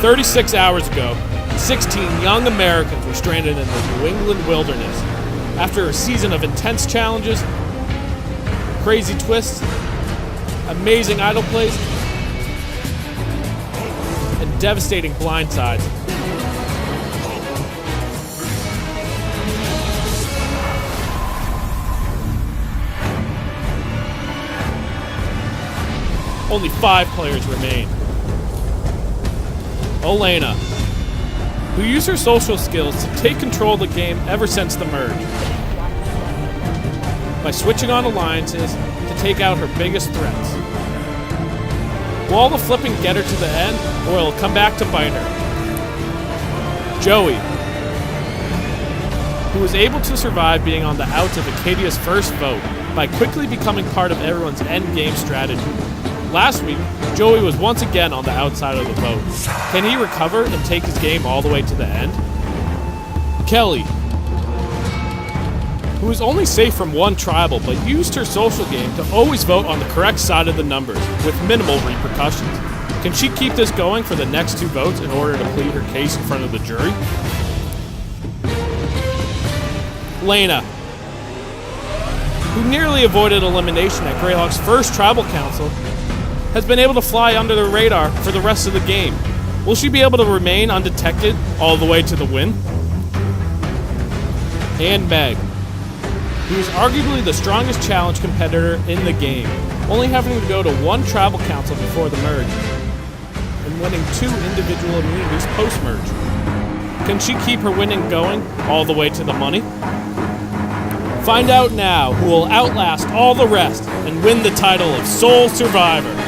36 hours ago, 16 young Americans were stranded in the New England wilderness. After a season of intense challenges, crazy twists, amazing idle plays, and devastating blindsides, only 5 players remain. Elena, who used her social skills to take control of the game ever since the merge, by switching on alliances to take out her biggest threats. Will all the flipping get her to the end, or will it come back to bite her? Joey, who was able to survive being on the outs of Acadia's first vote by quickly becoming part of everyone's endgame strategy. Last week, Joey was once again on the outside of the vote. Can he recover and take his game all the way to the end? Kelly, who was only safe from one tribal but used her social game to always vote on the correct side of the numbers with minimal repercussions. Can she keep this going for the next 2 votes in order to plead her case in front of the jury? Lena, who nearly avoided elimination at Greyhawk's first tribal council, has been able to fly under the radar for the rest of the game. Will she be able to remain undetected all the way to the win? And Meg, who is arguably the strongest challenge competitor in the game, only having to go to 1 tribal council before the merge, and winning 2 individual immunities post-merge. Can she keep her winning going all the way to the money? Find out now who will outlast all the rest and win the title of Sole Survivor.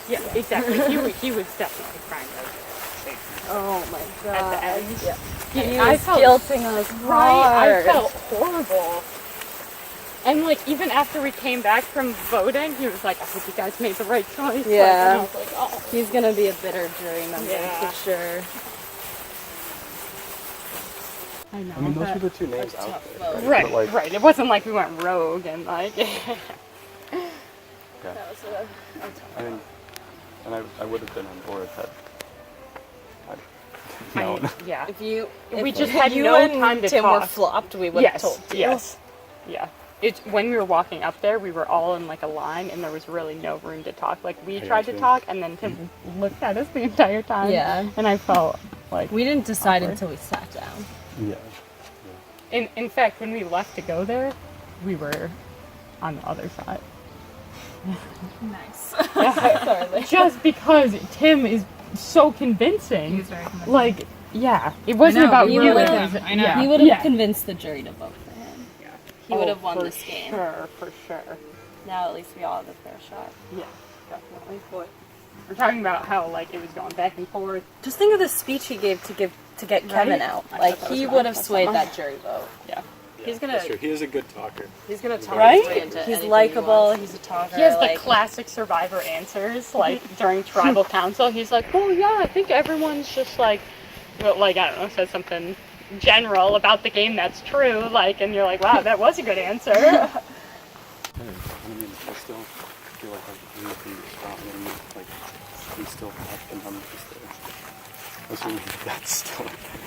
Yeah, exactly. He was definitely crying. Oh my god. At the end. Yeah. He was guilting us hard. I felt horrible. And like even after we came back from voting, he was like, I hope you guys made the right choice. Yeah. Like, and I was like, oh. He's gonna be a bitter jury member for sure. I know. I mean, those were the 2 names out there. Right, Like, right. It wasn't like we went rogue and like. Yeah. That was a tough I mean, and I would have been on board had I I known. mean, yeah. If we just had you no and time to Tim talk. were flopped, we would have told you. Yes. Yeah. When we were walking up there, we were all in like a line, and there was really no room to talk. Like we tried to talk, and then Tim looked at us the entire time. Yeah. And I felt like We didn't decide awkward. until we sat down. Yeah. In fact, when we left to go there, we were on the other side. Nice. Sorry. Just because Tim is so convincing. He was very convincing. Like, yeah, it wasn't about you you. would It have- was- I know. yeah. He would have Yeah. convinced the jury to vote for him. He would have won for this game. For sure. Now at least we all have a fair shot. Yeah, definitely. We're talking about how like it was going back and forth. Just think of the speech he gave to get Kevin out. I Like thought that he was would have awesome. swayed that jury vote. Yeah. He's gonna That's true. He is a good talker. he's gonna talk Right? his way into He's likable. He's a talker. He has the like, classic Survivor answers, like during tribal council. He's like, "Well, yeah, I think everyone's just like, well, like I don't know, says something general about the game that's true." Like, and you're like, "Wow, that was a good answer." I mean, I still feel like I need to be strong and like we still have the numbers there. Assuming that's still a thing.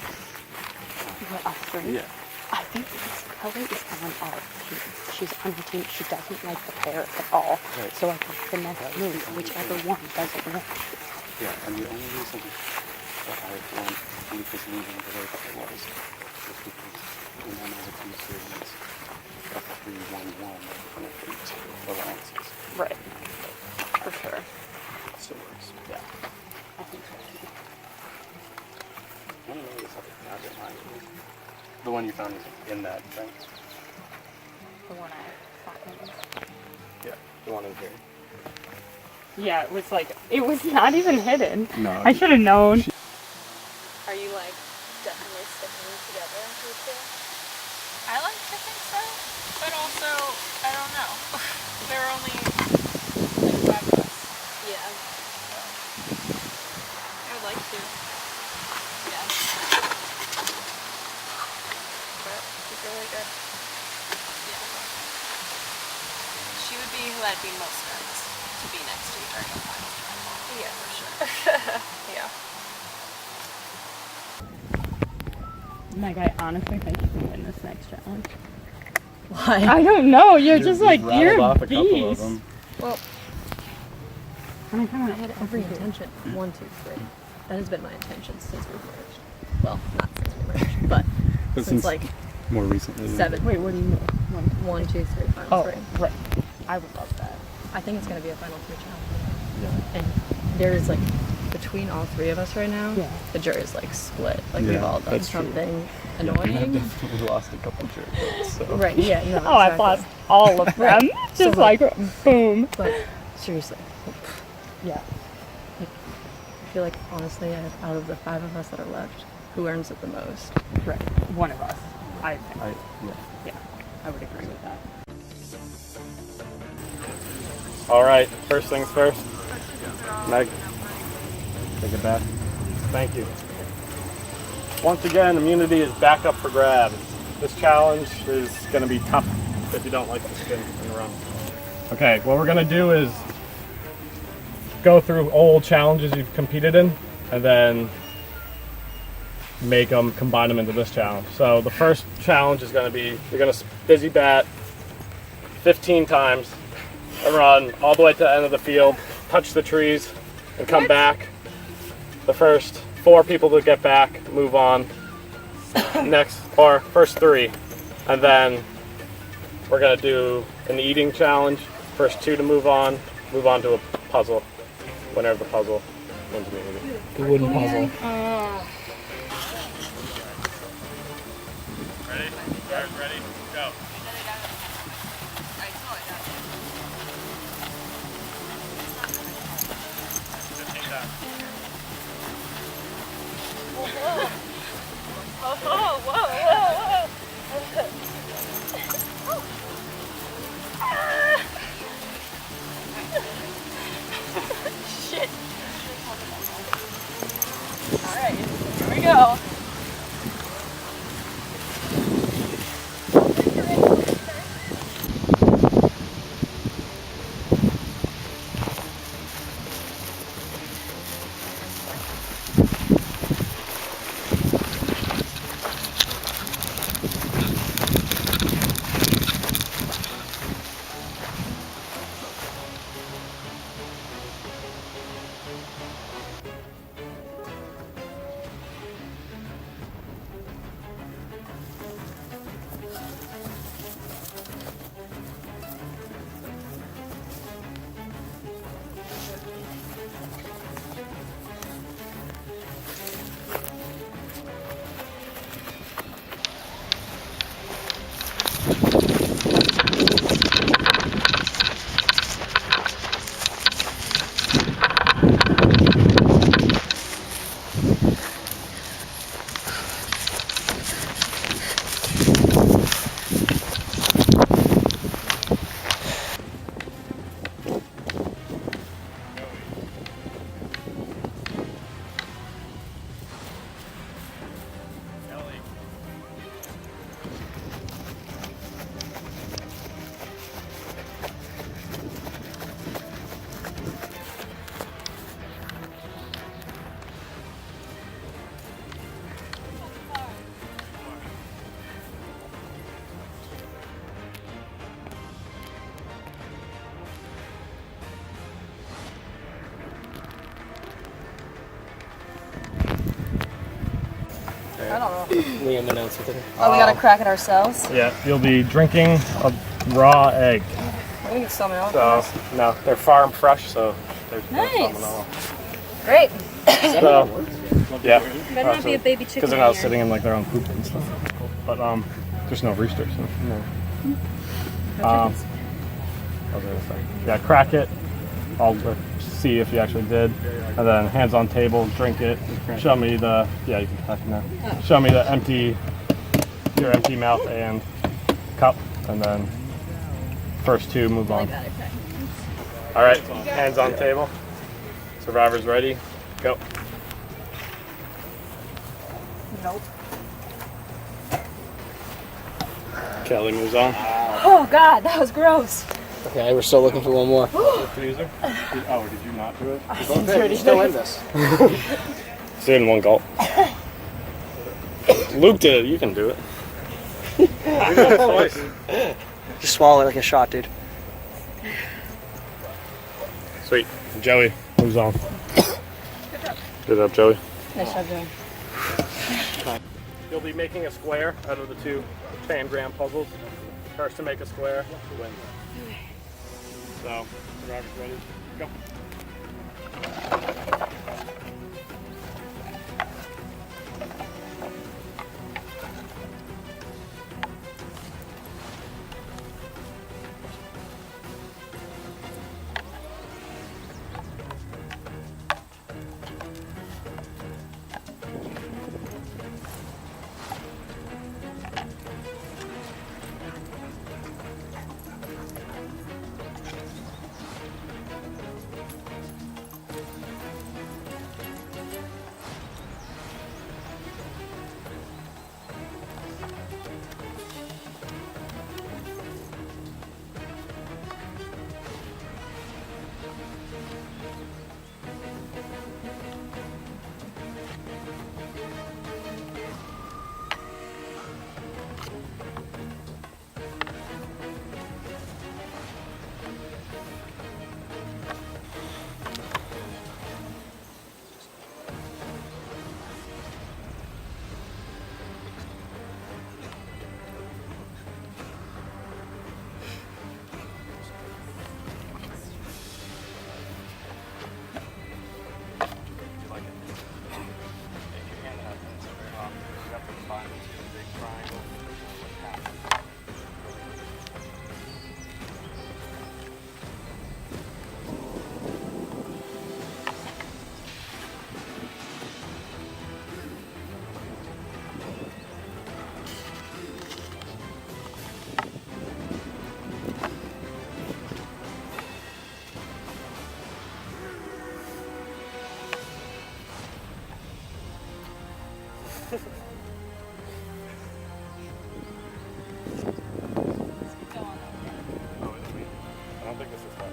What, us three? Yeah. I think Kelly is on our team. She's on our team. She doesn't like the pair at all. Right. So I think the next move, whichever one doesn't win. Yeah, and the only reason that I want Lucas leaving the way that it was because in one of the two series, a 3-1-1 and a 3-2 alliances. Right. For sure. So works. Yeah. I think so too. I don't know this other gadget line is. The one you found is in that thing. The one I thought. Yeah, the one in here. Yeah, it was like, it was not even hidden. No. I should have known. Are you like definitely sticking together, you two? I like to think so, but also, I don't know. There are only like 5 of us. Yeah. I would like to. Yeah. But she's really good. Yeah. She would be who I'd be most nervous to be next to during a final trial. Yeah, for sure. Yeah. Meg, I honestly think you can win this next challenge. Why? I don't know. You're just like, you're rattled off a a couple of beast. them. Well, I I had every intention. 1, 2, 3. That has been my intention since we merged. Well, not since we merged, but since like more recently. 7. Wait, what do you mean? 1, 2, 3, final Oh, 3. right. I would love that. I think it's gonna be a final 3 challenge. Yeah. And there's like between all 3 of us right now, Yeah. the jury's like split. Like we've Yeah, all done that's true. something We annoying. definitely lost a couple jerks. So. Right, yeah, no. Oh, I've lost all of them. Just So, like, boom. But seriously, Yeah. I feel like honestly, out of the 5 of us that are left, who earns it the most? Right. One of us. I think. Yeah. Yeah. I would agree with that. All right, first things first. Meg, take it back. Thank you. Once again, immunity is back up for grabs. This challenge is going to be tough if you don't like to spin and run. Okay, what we're going to do is go through old challenges you've competed in, and then make them, combine them into this challenge. So the first challenge is going to be, you're going to busy bat 15 times, and run all the way to the end of the field, touch the trees, and come back. The first 4 people to get back, move on. Next, or first 3. And then we're gonna do an eating challenge. First 2 to move on to a puzzle. Winner of the puzzle wins immunity. The wooden puzzle. Ready? Guys, ready? Go. Here we go. don't know. Liam announced it. Oh, we gotta crack it ourselves? Yeah, you'll be drinking a raw egg. We're gonna get some out. So, no, they're farm fresh, so they're Nice. phenomenal. Great. So, yeah. Better not be a baby chicken Because they're not here. sitting in like their own poop and stuff. But there's no roosters. So, no. What was I gonna say? Yeah, crack it. I'll see if you actually did, and then hands on table, drink it. Show me the you can crack it now. Show me the your empty mouth and cup, and then first two move on. All right, hands on table. Survivors ready? Go. Nope. Kelly moves on. Oh God, that was gross. Okay, we're still looking for one more. Diffuser. Oh, did you not do it? We're still in this. Let's do it in one gulp. Luke did it. You can do it. Just swallow it like a shot, dude. Sweet. Joey moves on. Good job, Joey. Nice job, Joey. You'll be making a square out of the two fangram puzzles. First to make a square wins. So, survivors ready? Go. I don't think this is that.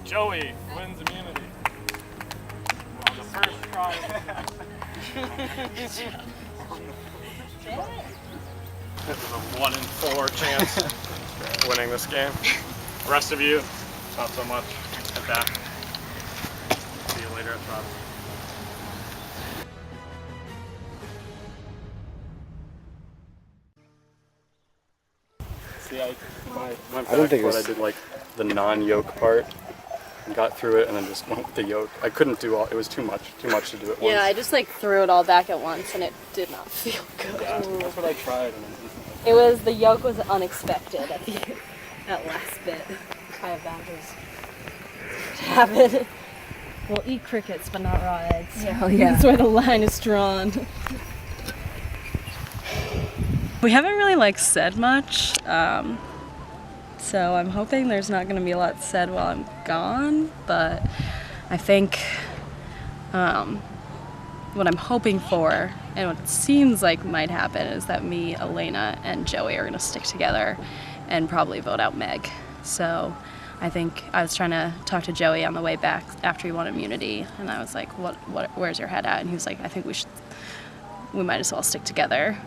Joey wins immunity. On the first try. This is a 1 in 4 chance of winning this game. The rest of you, not so much. Head back. See you later at Tribal. See, I don't think I did like the non-yoke part. And got through it and then just went with the yolk. I couldn't do all. It was too much to do it once. Yeah, I just like threw it all back at once, and it did not feel good. Yeah, that's what I tried. And The yolk was unexpected at that last bit. I have boundaries. Happen. We'll eat crickets, but not raw eggs. Yeah, that's where the line is drawn. We haven't really said much. So I'm hoping there's not going to be a lot said while I'm gone, but I think what I'm hoping for and what it seems like might happen is that me, Elena, and Joey are going to stick together and probably vote out Meg. So I think I was trying to talk to Joey on the way back after he won immunity, and I was like, where's your head at? And he was like, I think we might as well stick together.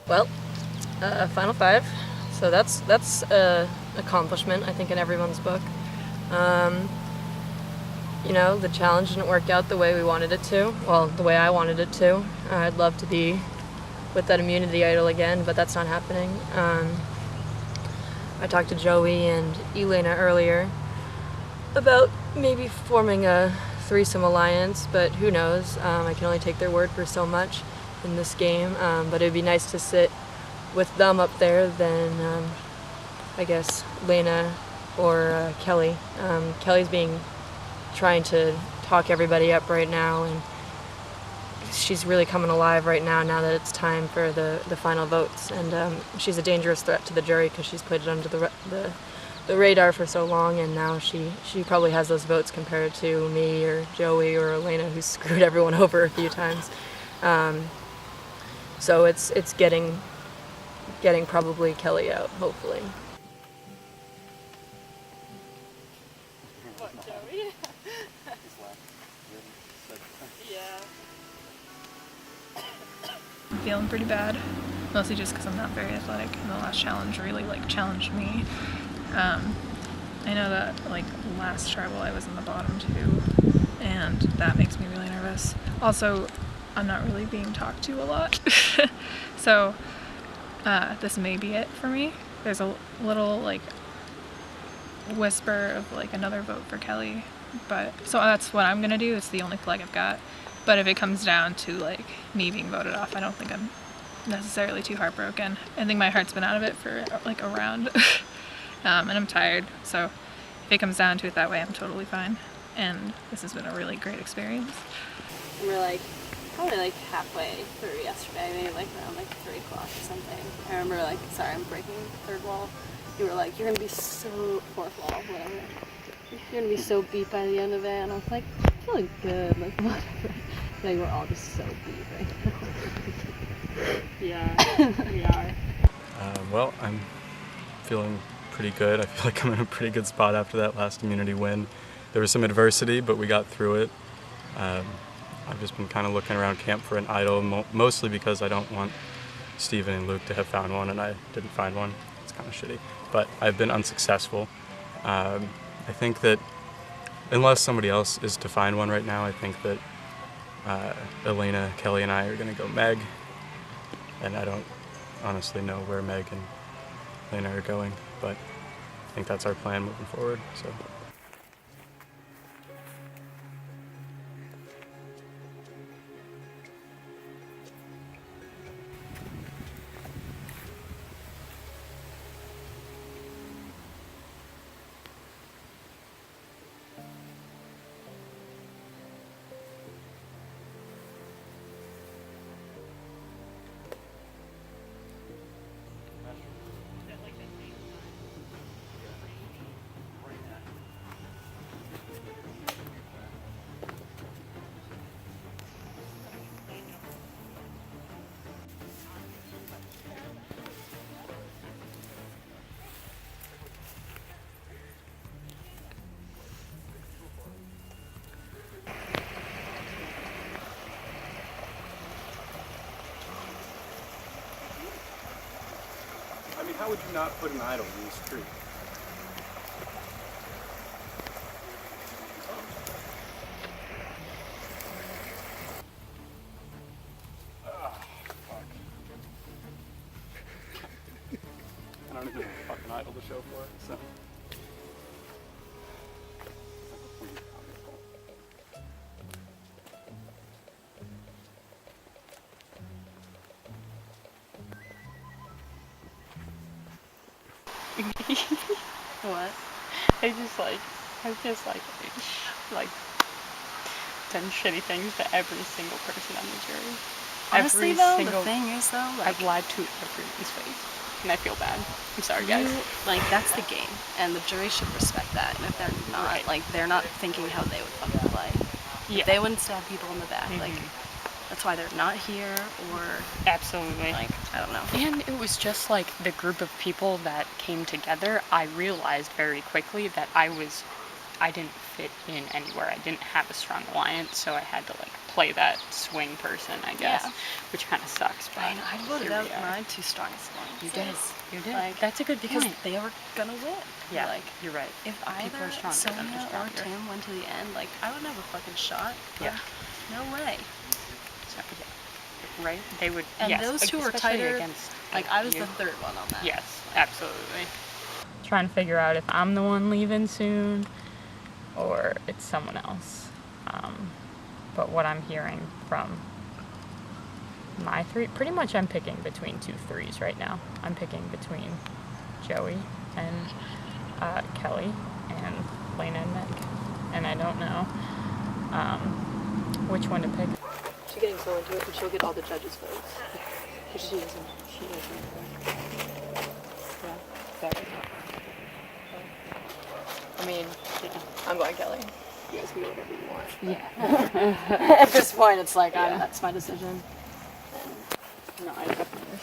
Well, Final 5. So that's a accomplishment, I think, in everyone's book. You know, the challenge didn't work out the way we wanted it to. Well, the way I wanted it to. I'd love to be with that immunity idol again, but that's not happening. I talked to Joey and Elena earlier about maybe forming a threesome alliance, but who knows? I can only take their word for so much in this game, but it'd be nice to sit with them up there than I guess Lena or Kelly. Kelly's trying to talk everybody up right now, and she's really coming alive right now that it's time for the final votes, and she's a dangerous threat to the jury because she's put it under the radar for so long, and now she probably has those votes compared to me or Joey or Elena, who's screwed everyone over a few times. So it's getting probably Kelly out, hopefully. What, Joey? Yeah. I'm feeling pretty bad, mostly just because I'm not very athletic, and the last challenge really challenged me. I know that last tribal I was in the bottom 2, and that makes me really nervous. Also, I'm not really being talked to a lot, so this may be it for me. There's a little whisper of another vote for Kelly, but so that's what I'm gonna do. It's the only flag I've got. But if it comes down to me being voted off, I don't think I'm necessarily too heartbroken. I think my heart's been out of it for a round, and I'm tired. So if it comes down to it that way, I'm totally fine. And this has been a really great experience. And we're probably halfway through yesterday, maybe around 3 o'clock or something. I remember sorry, I'm breaking the third wall. You were you're gonna be so, fourth wall, whatever. You're gonna be so beat by the end of it, and I was feeling good, whatever. Yeah, you were all just so beat right now. Yeah, we are. Well, I'm feeling pretty good. I feel like I'm in a pretty good spot after that last immunity win. There was some adversity, but we got through it. I've just been kind of looking around camp for an idol, mostly because I don't want Steven and Luke to have found one, and I didn't find one. It's kind of shitty. But I've been unsuccessful. I think that unless somebody else is to find one right now, I think that Elena, Kelly, and I are going to go Meg. And I don't honestly know where Meg and Elena are going, but I think that's our plan moving forward. So. I mean, how would you not put an idol in the street? I don't even have a fucking idol to show for it, so. What? I've done shitty things to every single person on the jury. Honestly, Every though, single, the thing is, though, I've lied to everyone's face. and I feel bad. I'm sorry, guys. Like, that's the game, and the jury should respect that. And if they're not, Right. like, they're not thinking how they would fucking play. Yeah. They wouldn't stab people in the back. Like, that's why they're not here, or, Absolutely. like, I don't know. And it was just like the group of people that came together. I realized very quickly that I didn't fit in anywhere. I didn't have a strong alliance, so I had to like play that swing person, I guess, Yeah. which kind of sucks. But I voted here out we are. my 2 strongest ones. You did. You did. Like, That's a good because point. they were gonna win. Yeah, Like, you're right. if People either are stronger than Sonia they're or stronger. Tim went to the end, like, I wouldn't have a fucking shot. Yeah. No way. So, yeah. Right? They would. And yes, those two were especially tighter. Against, Like, I was you. the 3rd one on that. Yes, absolutely. Trying to figure out if I'm the one leaving soon or it's someone else. But what I'm hearing from my 3, pretty much I'm picking between 2 3s right now. I'm picking between Joey and Kelly and Lena and Nick. And I don't know which one to pick. She's getting so into it, and she'll get all the judges' votes. Because she doesn't. Yeah, sorry. I mean, I'm going Kelly. You guys can do whatever you want. Yeah. At this point, it's like, that's my decision. No, I definitely.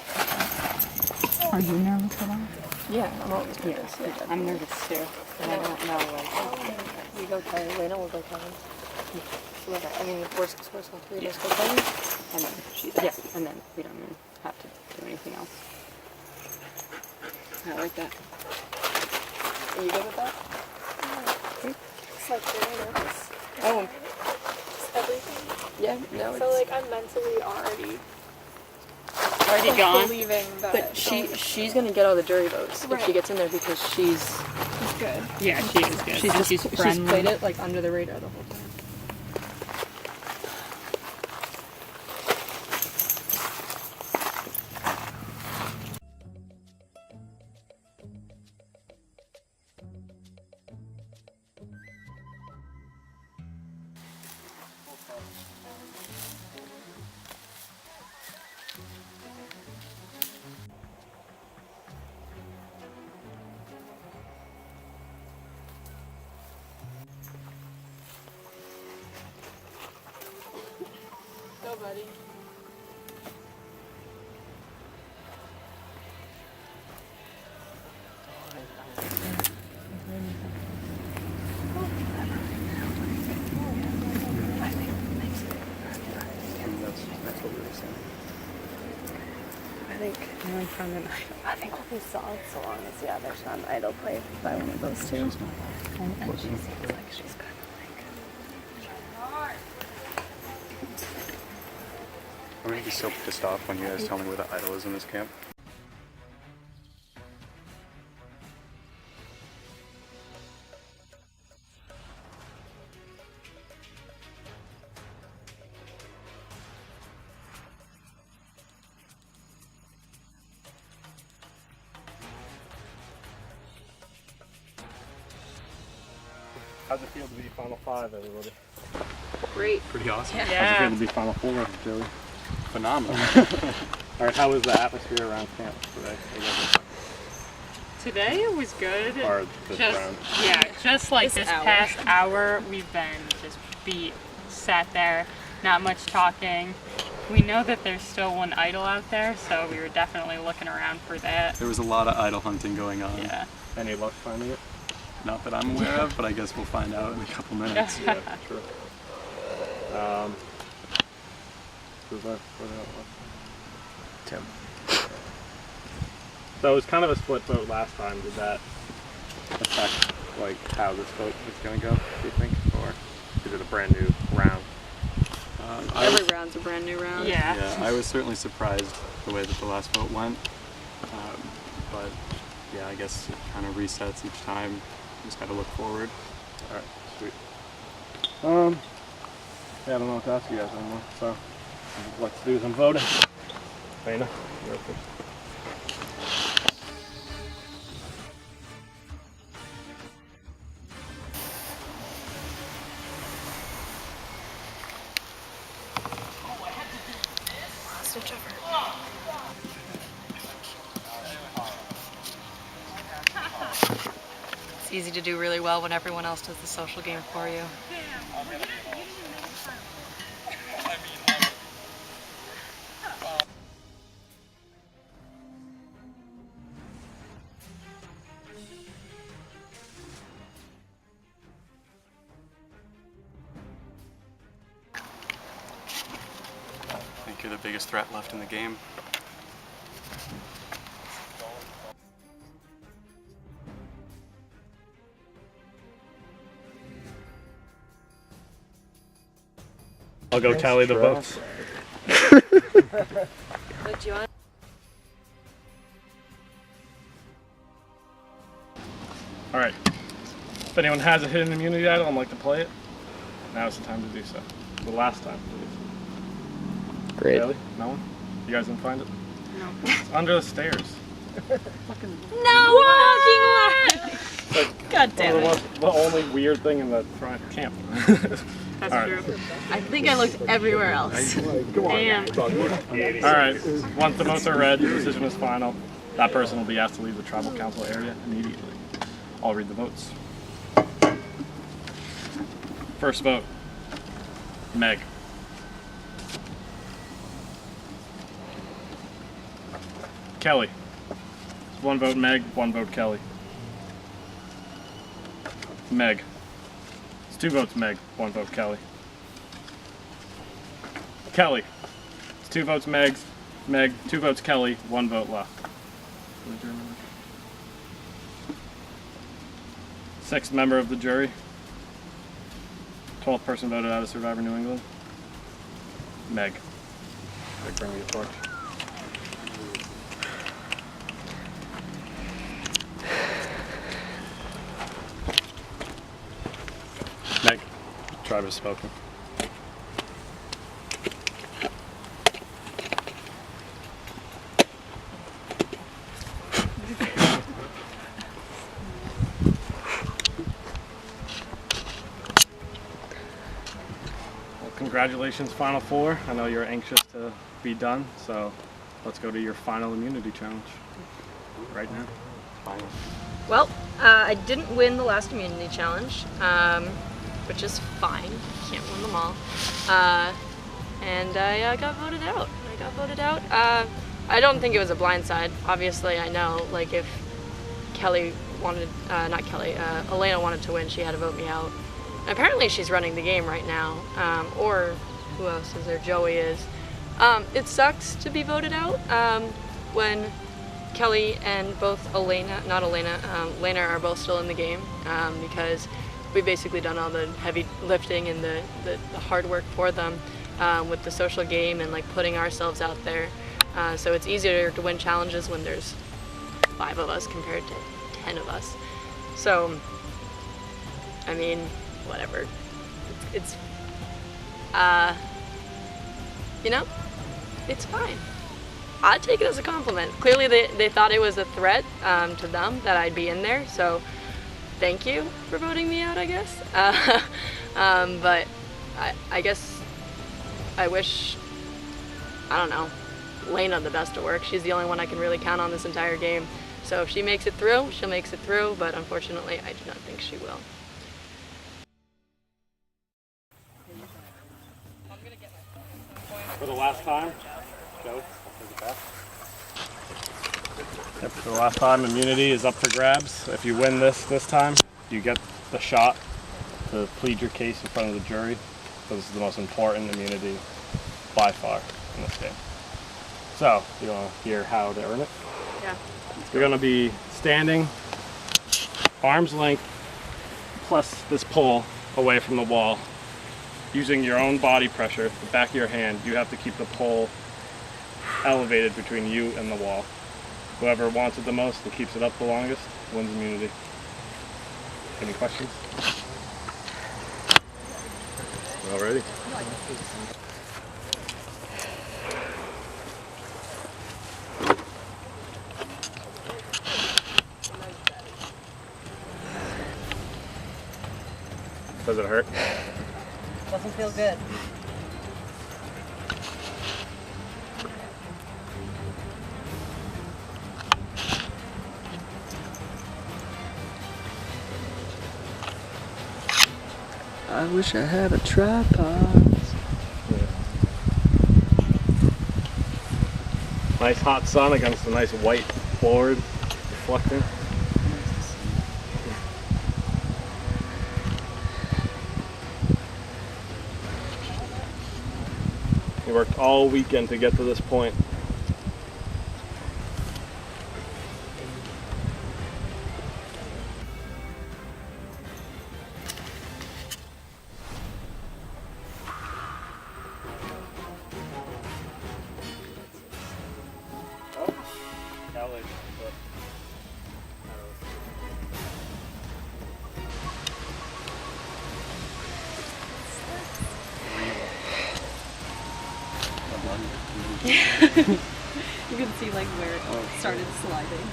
Are you nervous at all? Yeah, I'm always nervous. Yeah, I'm nervous too. And I don't know, like. You go Kelly. Lena will go Kelly. Whoever. I mean, worst comes worst, all 3 of us go Kelly. And then she's out. Yeah, and then we don't even have to do anything else. I like that. Are you good with that? It's like very nervous. Oh, It's everything. yeah, no, So like I'm mentally already Already like, gone. believing that. but she's gonna get all the jury votes if she Right. gets in there because she's good. Yeah, she is good. she's friendly. played it like under the radar the whole time. Go, buddy. That's what we were saying. I think I think we'll be solid so long as there's not an idol played by one of those 2. And she seems like she's kind of like. I'm gonna be so pissed off when you guys tell me where the idol is in this camp. How's it feel to be Final 5, everybody? Great. Pretty awesome. How's it Yeah. feel to be Final 4, Joey? Phenomenal. All right, how was the atmosphere around camp today? Today it was good. Or this just round? yeah, just like This this hour. past hour, we've been just sat there, not much talking. We know that there's still one idol out there, so we were definitely looking around for that. There was a lot of idol hunting going on. Yeah. Any luck finding it? Not that I'm aware of, but I guess we'll find out in a couple minutes. Yeah, sure. Who's that? Tim. So it was kind of a split vote last time. Did that affect like how this vote is going to go, do you think? Or is it a brand new round? Every round's a brand new round. Yeah. Yeah, I was certainly surprised the way that the last vote went. But yeah, I guess it kind of resets each time. Just got to look forward. All right, sweet. Yeah, I don't know what to ask you guys anymore. So let's do some voting. Lena, you're up first. easy to do really well when everyone else does the social game for you. I think you're the biggest threat left in the game. I'll go tally the votes. But you want? Alright. If anyone has a hidden immunity idol and like to play it, now's the time to do so. The last time to do so. Great. Really? No one? You guys didn't find it? No. It's under the stairs. No walking. God damn it. The only weird thing in the front camp. That's true. I think I looked everywhere else. Damn. Alright, once the votes are read, the decision is final. That person will be asked to leave the tribal council area immediately. I'll read the votes. First vote, Meg. Kelly. One vote Meg, one vote Kelly. Meg. It's 2 votes Meg, 1 vote Kelly. Kelly. It's 2 votes Meg, 2 votes Kelly, 1 vote left. Sixth member of the jury. 12th person voted out of Survivor New England. Meg. Bring me a torch. Meg. Tribe has spoken. Congratulations, Final Four. I know you're anxious to be done, so let's go to your final immunity challenge right now. Well, I didn't win the last immunity challenge, which is fine. Can't win them all. And I got voted out. I don't think it was a blindside. Obviously, I know, like, if Kelly wanted, not Kelly, Elena wanted to win, she had to vote me out. Apparently she's running the game right now, or who else is there? Joey is. It sucks to be voted out when Kelly and both Lena are both still in the game, because we've basically done all the heavy lifting and the hard work for them with the social game and like putting ourselves out there. So it's easier to win challenges when there's 5 of us compared to 10 of us. So, I mean, whatever. It's you know, it's fine. I'd take it as a compliment. Clearly they thought it was a threat to them that I'd be in there, so thank you for voting me out, I guess. But I guess I wish, I don't know, Lena the best at work. She's the only one I can really count on this entire game. So if she makes it through, she'll make it through, but unfortunately I do not think she will. For the last time, Joey, I'll take it back. Yep, for the last time, immunity is up for grabs. If you win this time, you get the shot to plead your case in front of the jury. So this is the most important immunity by far in this game. So, you want to hear how to earn it? Yeah. You're going to be standing arm's length plus this pole away from the wall. Using your own body pressure, the back of your hand, you have to keep the pole elevated between you and the wall. Whoever wants it the most and keeps it up the longest wins immunity. Any questions? All ready? Does it hurt? Doesn't feel good. I wish I had a tripod. Nice hot sun against a nice white board reflecting. We worked all weekend to get to this point. You can see like where it started sliding.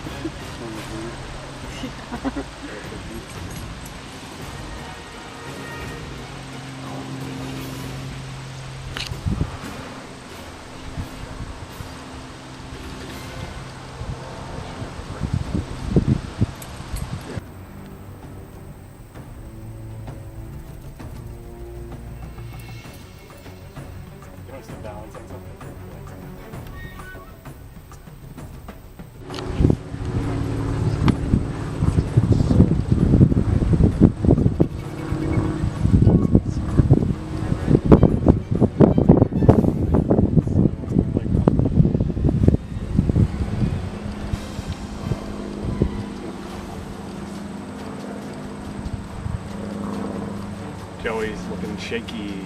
Joey's looking shaky.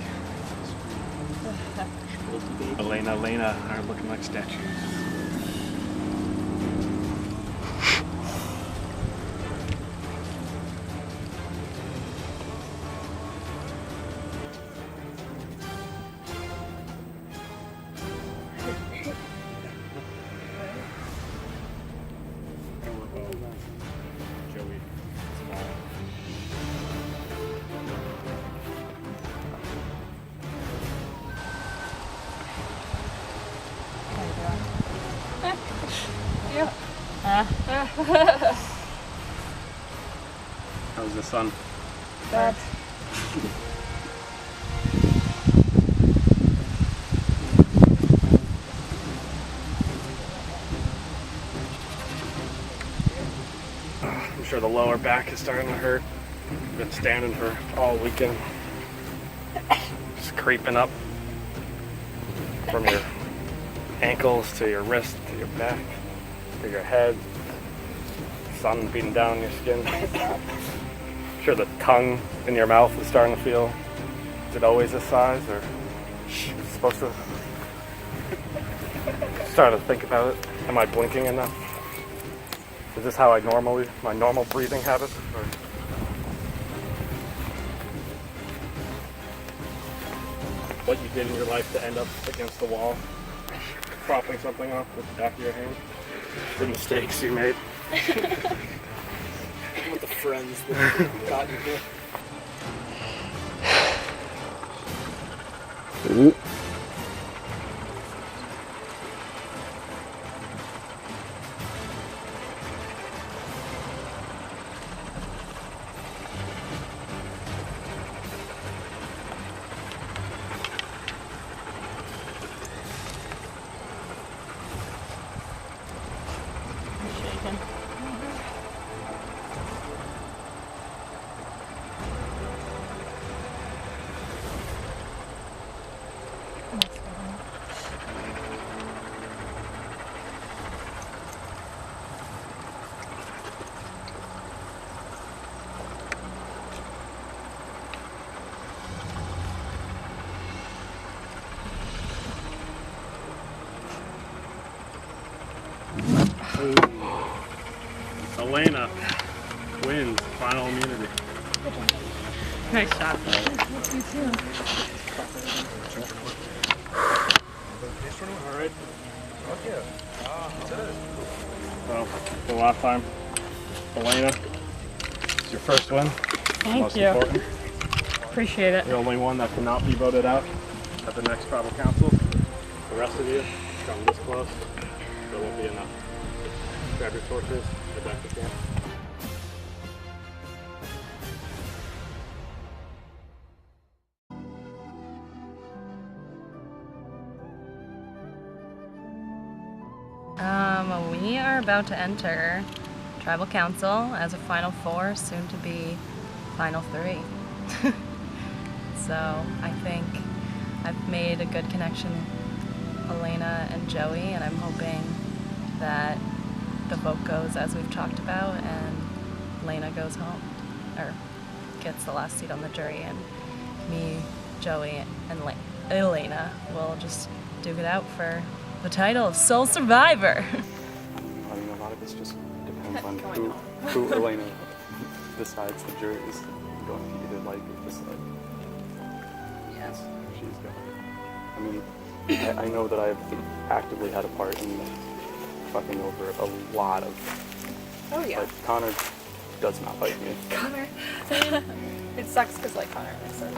Elena are looking like statues. Joey, small. How's the sun? Bad. I'm sure the lower back is starting to hurt. Been standing for all weekend. Just creeping up from your ankles to your wrist to your back to your head. Sun beating down your skin. I'm sure the tongue in your mouth is starting to feel. Is it always this size, or supposed to? Starting to think about it. Am I blinking enough? Is this how my normal breathing habits? Or? What you did in your life to end up against the wall, propping something up with the back of your hand. The mistakes you made. With the friends that got you here. Elena wins final immunity. Nice shot. You too. All right. So, the last time, Elena, it's your first win. Thank Most you. important. Appreciate it. The only one that cannot be voted out at the next tribal council. The rest of you come this close. There won't be enough. Grab your torches, get back to camp. We are about to enter Tribal Council as a Final 4, soon to be Final 3. So I think I've made a good connection with Elena and Joey, and I'm hoping that the vote goes as we've talked about and Elena goes home, or gets the last seat on the jury, and me, Joey, and Elena will just duke it out for the title of Sole Survivor. I mean, a lot of this just depends on who Elena decides the jury is going to either like or dislike. Yes. She's going. I mean, I know that I've actively had a part in fucking over a lot of. Oh yeah. Like, Connor does not like me. Connor. It sucks because like Connor and I started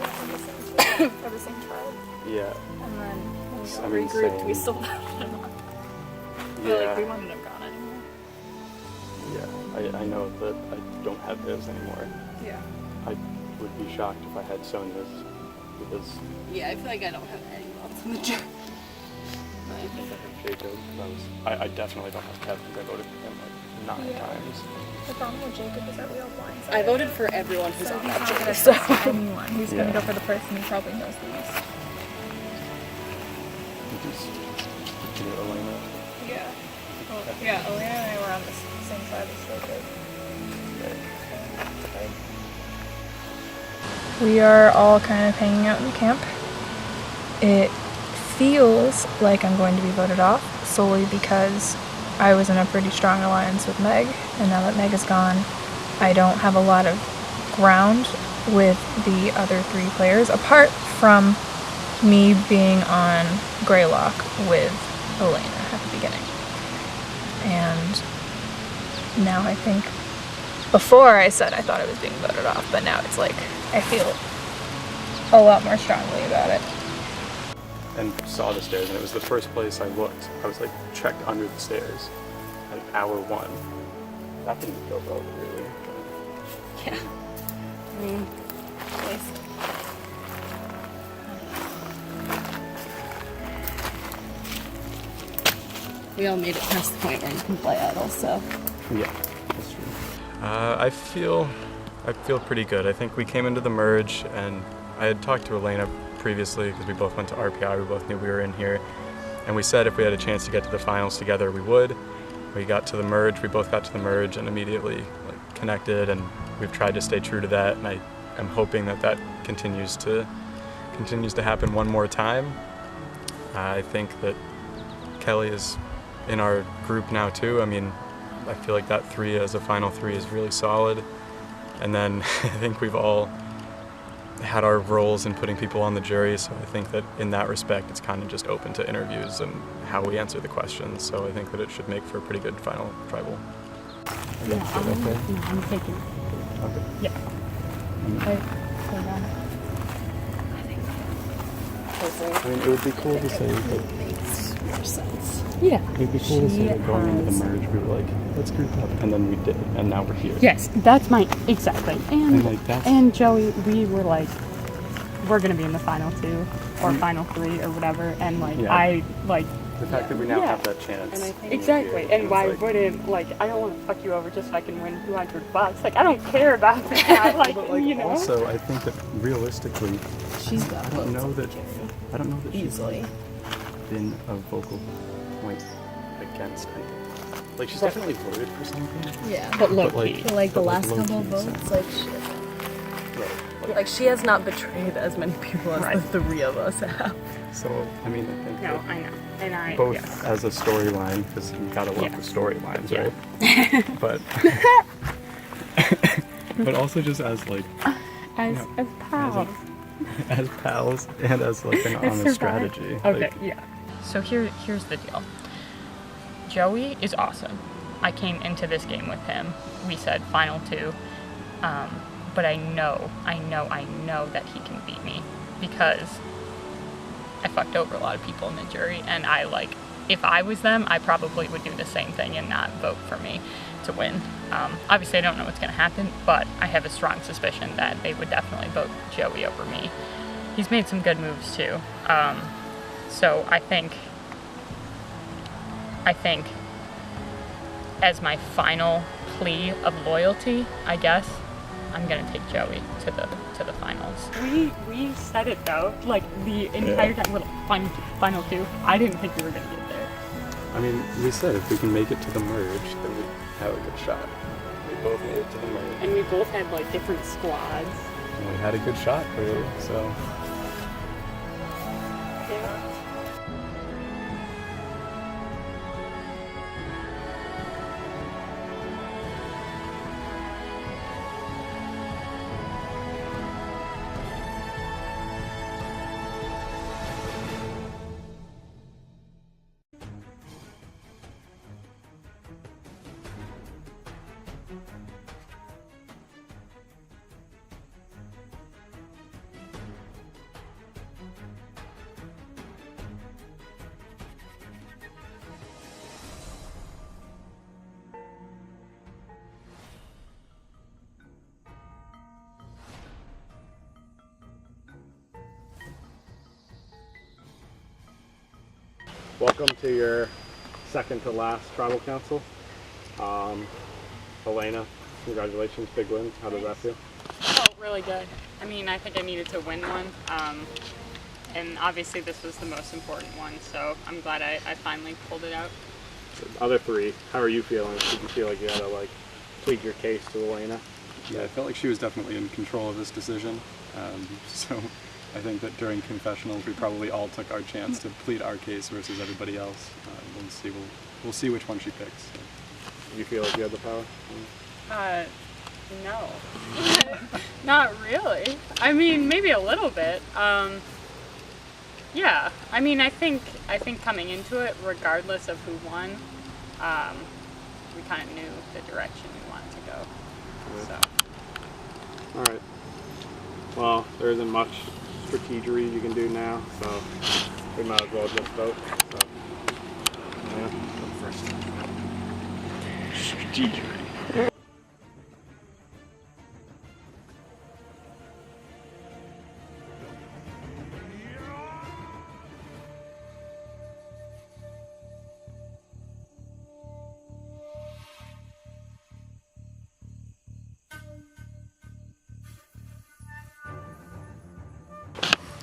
of the same tribe. Yeah. And then when I we mean, regrouped, same. we still voted him on. Yeah. Like we wouldn't have gone anywhere. Yeah. I know that I don't have his anymore. Yeah. I would be shocked if I had Sonia's because Yeah, I feel like I don't have any votes in the jury. I have Jacob. I definitely don't have Kevin. I voted for him like 9 times. The problem with Jacob is that we all blindsided. I voted for everyone who's So on he's that not jury. gonna So trust anyone. He's Yeah. gonna go for the person he probably knows the least. Elena. Yeah. Well, yeah, Elena and I were on the same side as Jacob. We are all kind of hanging out in camp. It feels like I'm going to be voted off solely because I was in a pretty strong alliance with Meg, and now that Meg is gone, I don't have a lot of ground with the other 3 players, apart from me being on Greylock with Elena at the beginning. And now I think, before I said I thought I was being voted off, but now it's like, I feel a lot more strongly about it. And saw the stairs, and it was the first place I looked. I was like checked under the stairs, like hour 1. That didn't go well, really. yeah. I mean, at least. We all made it past the point where you can play idle, so. Yeah, that's true. I feel pretty good. I think we came into the merge, and I had talked to Elena previously because we both went to RPI. We both knew we were in here, and we said if we had a chance to get to the finals together, we would. We got to the merge. We both got to the merge and immediately connected, and we've tried to stay true to that. And I am hoping that continues to happen one more time. I think that Kelly is in our group now too. I mean, I feel like that 3 as a final 3 is really solid. And then I think we've all had our roles in putting people on the jury, so I think that in that respect it's kind of just open to interviews and how we answer the questions. So I think that it should make for a pretty good final tribal. I'm taking it. Okay. Yeah. I mean, it would be cool to say that. More sense. Yeah. It'd be cool to say that going into the merge, we were like, let's group up, and then we did, and now we're here. Yes, that's my exactly. And like, that's- and Joey, we were like, we're gonna be in the final 2 or final 3 or whatever, and like Yeah. I like The fact that we now Yeah. have that chance. And I think- exactly. It And was why like- wouldn't like I don't want to fuck you over just so I can win $200? Like I don't care about that. Like, But like, you know. also, I think that realistically, She's got I don't know that she's easily. been a vocal point against anything. Like, she's definitely voted for something. Yeah. But look, like, For like the but, last low-key, couple of so- votes, like shit. Right. Like she has not betrayed as many people as Right. the 3 of us have. So, I mean, I think no, that I know, and I both yes. as a storyline, because you gotta love Yeah. the storylines, Yeah. right? But but also just as like as pals. as pals and as like an honest strategy. Okay, Like, yeah. So here's the deal. Joey is awesome. I came into this game with him. We said final 2. But I know that he can beat me because I fucked over a lot of people in the jury, and I like, if I was them, I probably would do the same thing and not vote for me to win. Obviously I don't know what's gonna happen, but I have a strong suspicion that they would definitely vote Joey over me. He's made some good moves too. So I think as my final plea of loyalty, I guess, I'm gonna take Joey to the finals. We said it though, like the entire time. Well, final two. I didn't think we were gonna get there. I mean, we said if we can make it to the merge, then we have a good shot. We both made it to the merge. And we both had like different squads. And we had a good shot, really, so. Yeah. Welcome to your second to last tribal council. Elena, congratulations, big win. How does that feel? Felt really good. I mean, I think I needed to win one, and obviously this was the most important one, so I'm glad I finally pulled it out. The other three, how are you feeling? Did you feel like you had to like plead your case to Elena? Yeah, I felt like she was definitely in control of this decision. So I think that during confessionals, we probably all took our chance to plead our case versus everybody else. We'll see which one she picks. So. You feel like you had the power? No. Not really. I mean, maybe a little bit. Yeah. I mean, I think coming into it, regardless of who won, we kind of knew the direction we wanted to go. Yeah. So. All right. Well, there isn't much strategery you can do now, so we might as well just vote. So, yeah. Go first. Strategery.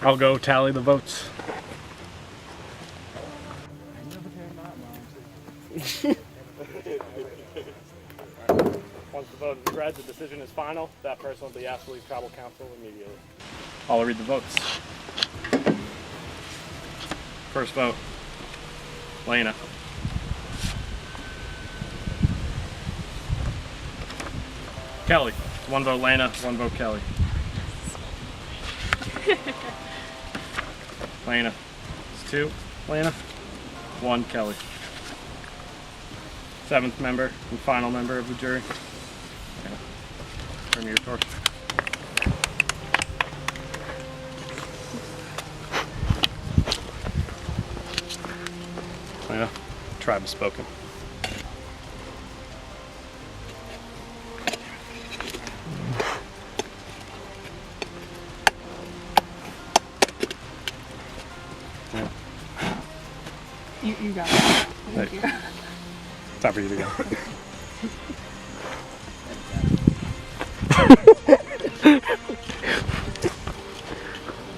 I'll go tally the votes. Once the vote is read, the decision is final. That person will be asked to leave tribal council immediately. I'll read the votes. First vote, Lena. Kelly. One vote Lena, one vote Kelly. Lena. It's 2. Lena. 1. Kelly. 7th member and final member of the jury. Yeah. Turn your torch. Lena. Tribe has spoken. You got it. Thank you. Time for you to go.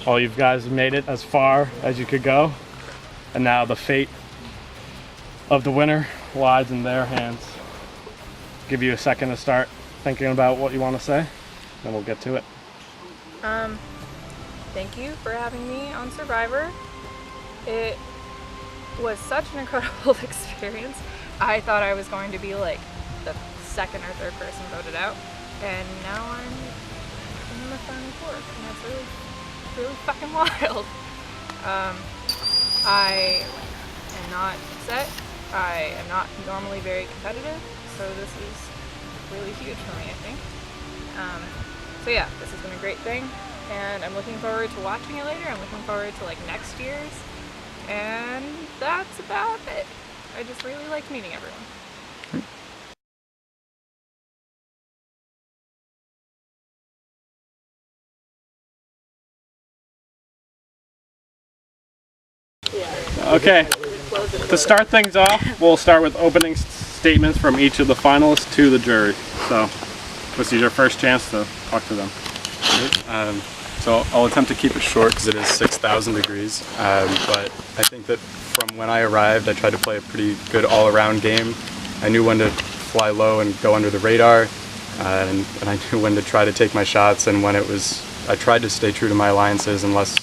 All you guys have made it as far as you could go, and now the fate of the winner lies in their hands. Give you a second to start thinking about what you want to say, then we'll get to it. Thank you for having me on Survivor. It was such an incredible experience. I thought I was going to be like the second or third person voted out, and now I'm in the final four, and that's really fucking wild. I am not upset. I am not normally very competitive, so this is really huge for me, I think. So yeah, this has been a great thing, and I'm looking forward to watching it later. I'm looking forward to like next year's, and that's about it. I just really liked meeting everyone. Okay, to start things off, we'll start with opening statements from each of the finalists to the jury. So this is your first chance to talk to them. So I'll attempt to keep it short because it is 6,000 degrees. But I think that from when I arrived, I tried to play a pretty good all-around game. I knew when to fly low and go under the radar, and I knew when to try to take my shots, and when I tried to stay true to my alliances unless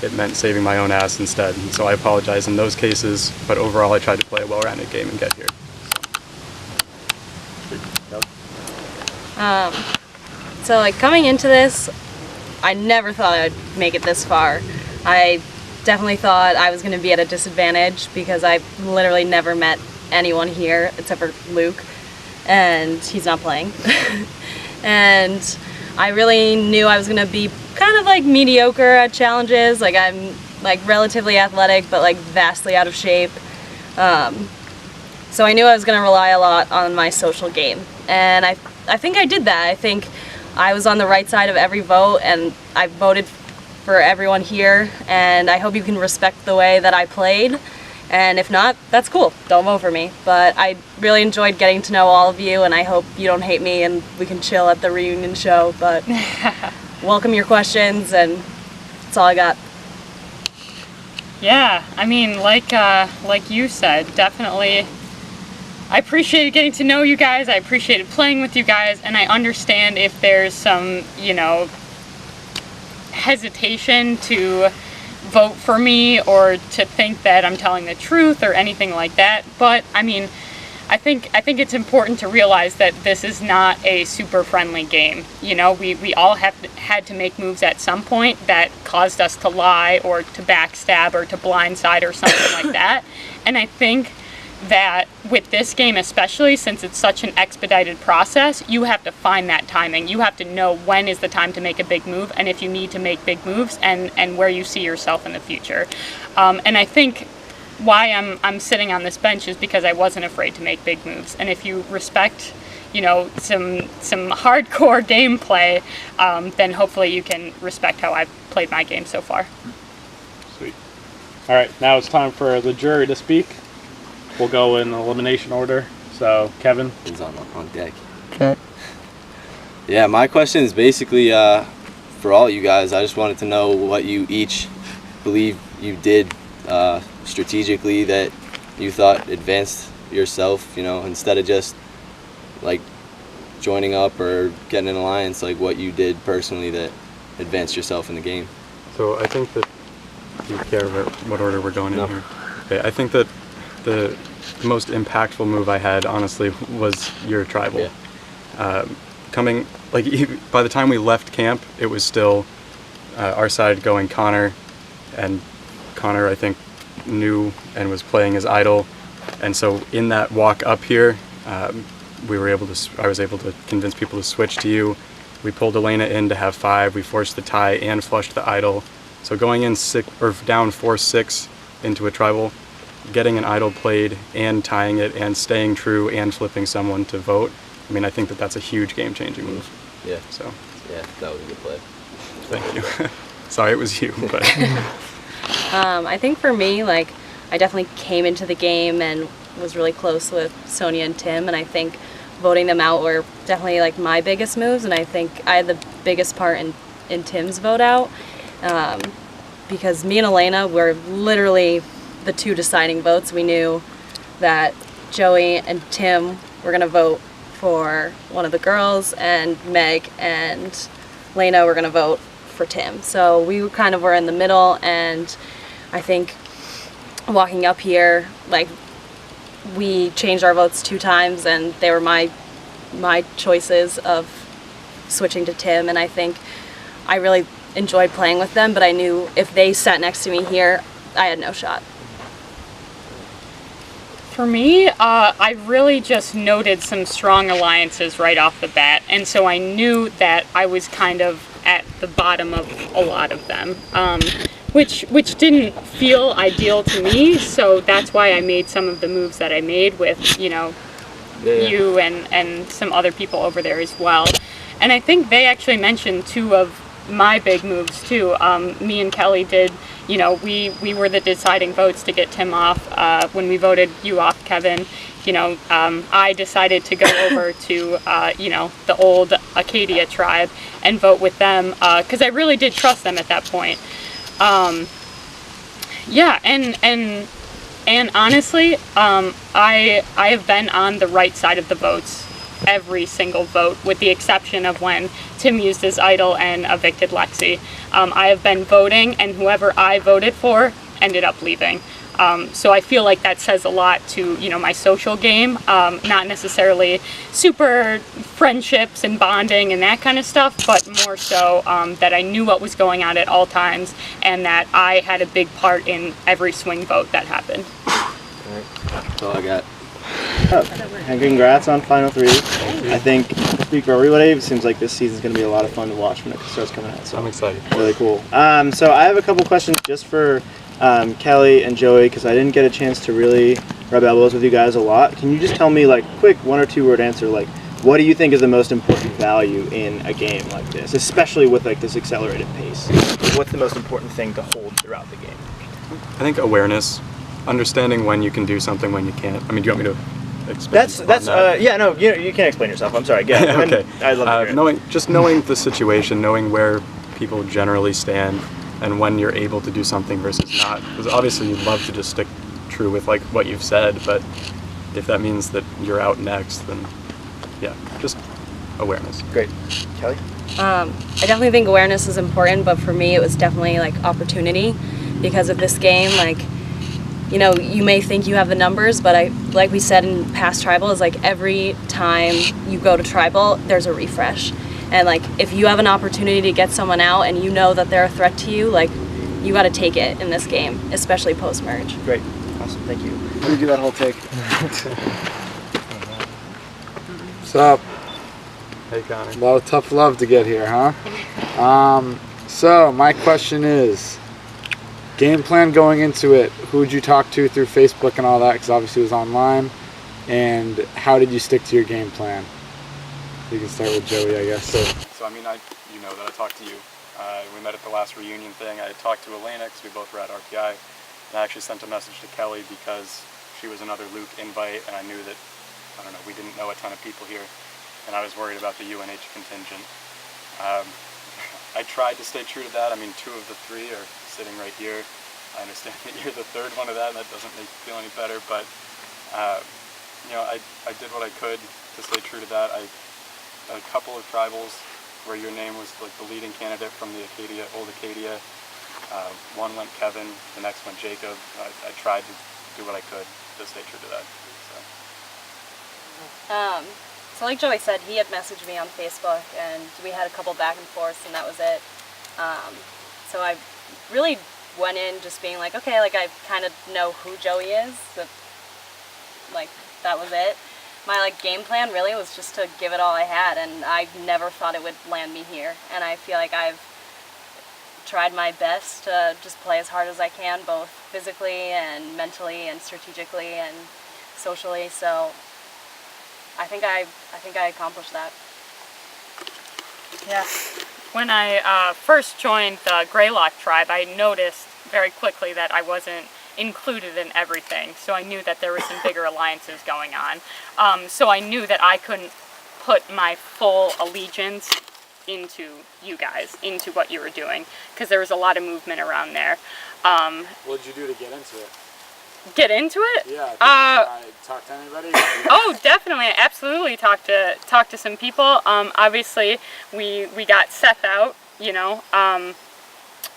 it meant saving my own ass instead. And so I apologize in those cases, but overall I tried to play a well-rounded game and get here. So like coming into this, I never thought I'd make it this far. I definitely thought I was going to be at a disadvantage because I've literally never met anyone here except for Luke, and he's not playing. And I really knew I was going to be kind of like mediocre at challenges. Like I'm like relatively athletic but like vastly out of shape. So I knew I was going to rely a lot on my social game, and I think I did that. I think I was on the right side of every vote, and I voted for everyone here, and I hope you can respect the way that I played. And if not, that's cool. Don't vote for me. But I really enjoyed getting to know all of you, and I hope you don't hate me and we can chill at the reunion show. But welcome your questions, and that's all I got. Yeah, I mean, like you said, definitely. I appreciated getting to know you guys. I appreciated playing with you guys, and I understand if there's some, hesitation to vote for me or to think that I'm telling the truth or anything like that. But I mean, I think it's important to realize that this is not a super friendly game. We all had to make moves at some point that caused us to lie or to backstab or to blindside or something like that. And I think that with this game especially, since it's such an expedited process, you have to find that timing. You have to know when is the time to make a big move, and if you need to make big moves, and where you see yourself in the future. And I think why I'm sitting on this bench is because I wasn't afraid to make big moves. And if you respect some hardcore gameplay, then hopefully you can respect how I've played my game so far. Sweet. All right, now it's time for the jury to speak. We'll go in elimination order. So, Kevin. Is on deck. Okay. Yeah, my question is basically for all you guys. I just wanted to know what you each believe you did strategically that you thought advanced yourself, instead of just like joining up or getting an alliance, like what you did personally that advanced yourself in the game. So I think that, do you care what order we're going in here? Okay, I think that the most impactful move I had, honestly, was your tribal. Yeah. By the time we left camp, it was still our side going Connor, and Connor, I think, knew and was playing as idol, and so in that walk up here, I was able to convince people to switch to you. We pulled Elena in to have 5. We forced the tie and flushed the idol. So going in down 4-6 into a tribal, getting an idol played and tying it and staying true and flipping someone to vote, I mean, I think that's a huge game-changing move. Yeah. So. Yeah, that was a good play. Thank you. Sorry it was you, but. I think for me, I definitely came into the game and was really close with Sonia and Tim, and I think voting them out were definitely my biggest moves, and I think I had the biggest part in Tim's vote out, because me and Elena were literally the 2 deciding votes. We knew that Joey and Tim were going to vote for one of the girls, and Meg and Lena were going to vote for Tim. So we kind of were in the middle, and I think walking up here, we changed our votes 2 times, and they were my choices of switching to Tim, and I think I really enjoyed playing with them, but I knew if they sat next to me here, I had no shot. For me, I really just noted some strong alliances right off the bat, and so I knew that I was kind of at the bottom of a lot of them, which didn't feel ideal to me, so that's why I made some of the moves that I made with, you and some other people over there as well. And I think they actually mentioned 2 of my big moves too. Me and Kelly did, you know, we were the deciding votes to get Tim off. When we voted you off, Kevin, you know, I decided to go over to, you know, the old Acadia tribe and vote with them because I really did trust them at that point. Yeah, and honestly, I have been on the right side of the votes every single vote, with the exception of when Tim used his idol and evicted Lexi. I have been voting, and whoever I voted for ended up leaving. So I feel like that says a lot to, you know, my social game, not necessarily super friendships and bonding and that kind of stuff, but more so that I knew what was going on at all times and that I had a big part in every swing vote that happened. That's all I got. And congrats on Final 3. I think, to speak for everybody, it seems like this season's going to be a lot of fun to watch when it starts coming out. So I'm excited. Really cool. So I have a couple questions just for Kelly and Joey, because I didn't get a chance to really rub elbows with you guys a lot. Can you just tell me, like, quick 1 or 2 word answer, like, what do you think is the most important value in a game like this, especially with like this accelerated pace? What's the most important thing to hold throughout the game? I think awareness, understanding when you can do something, when you can't. I mean, do you want me to explain? That's yeah, no, you can't explain yourself. I'm sorry. Yeah. Okay. I'd love to hear it. Knowing the situation, knowing where people generally stand, and when you're able to do something versus not. Because obviously you'd love to just stick true with like what you've said, but if that means that you're out next, then yeah, just awareness. Great. Kelly? I definitely think awareness is important, but for me it was definitely like opportunity, because of this game, like, you know, you may think you have the numbers, but like we said in past tribal, is like every time you go to tribal, there's a refresh. And like if you have an opportunity to get someone out and you know that they're a threat to you, like you got to take it in this game, especially post-merge. Great. Awesome. Thank you. Let me do that whole take. What's up? Hey, Connor. A lot of tough love to get here, huh? So my question is, game plan going into it, who would you talk to through Facebook and all that, because obviously it was online, and how did you stick to your game plan? You can start with Joey, I guess. So I mean, you know that I talked to you. We met at the last reunion thing. I talked to Elena because we both were at RPI, and I actually sent a message to Kelly because she was another Luke invite, and I knew that, I don't know, we didn't know a ton of people here, and I was worried about the UNH contingent. I tried to stay true to that. I mean, 2 of the 3 are sitting right here. I understand that you're the 3rd one of that, and that doesn't make you feel any better, but you know, I did what I could to stay true to that. I a couple of tribals where your name was like the leading candidate from the Acadia, old Acadia. One went Kevin, the next went Jacob. I tried to do what I could to stay true to that. So like Joey said, he had messaged me on Facebook and we had a couple back and forths and that was it. So I really went in just being like, okay, like I kind of know who Joey is, but like that was it. My like game plan really was just to give it all I had, and I never thought it would land me here. And I feel like I've tried my best to just play as hard as I can, both physically and mentally and strategically and socially. So I think I accomplished that. Yeah. When I first joined the Greylock tribe, I noticed very quickly that I wasn't included in everything, so I knew that there were some bigger alliances going on. So I knew that I couldn't put my full allegiance into you guys, into what you were doing, because there was a lot of movement around there. What did you do to get into it? Get into it? Yeah. Did you talk to anybody? Oh, definitely. I absolutely talked to some people. Obviously, we got Seth out, you know,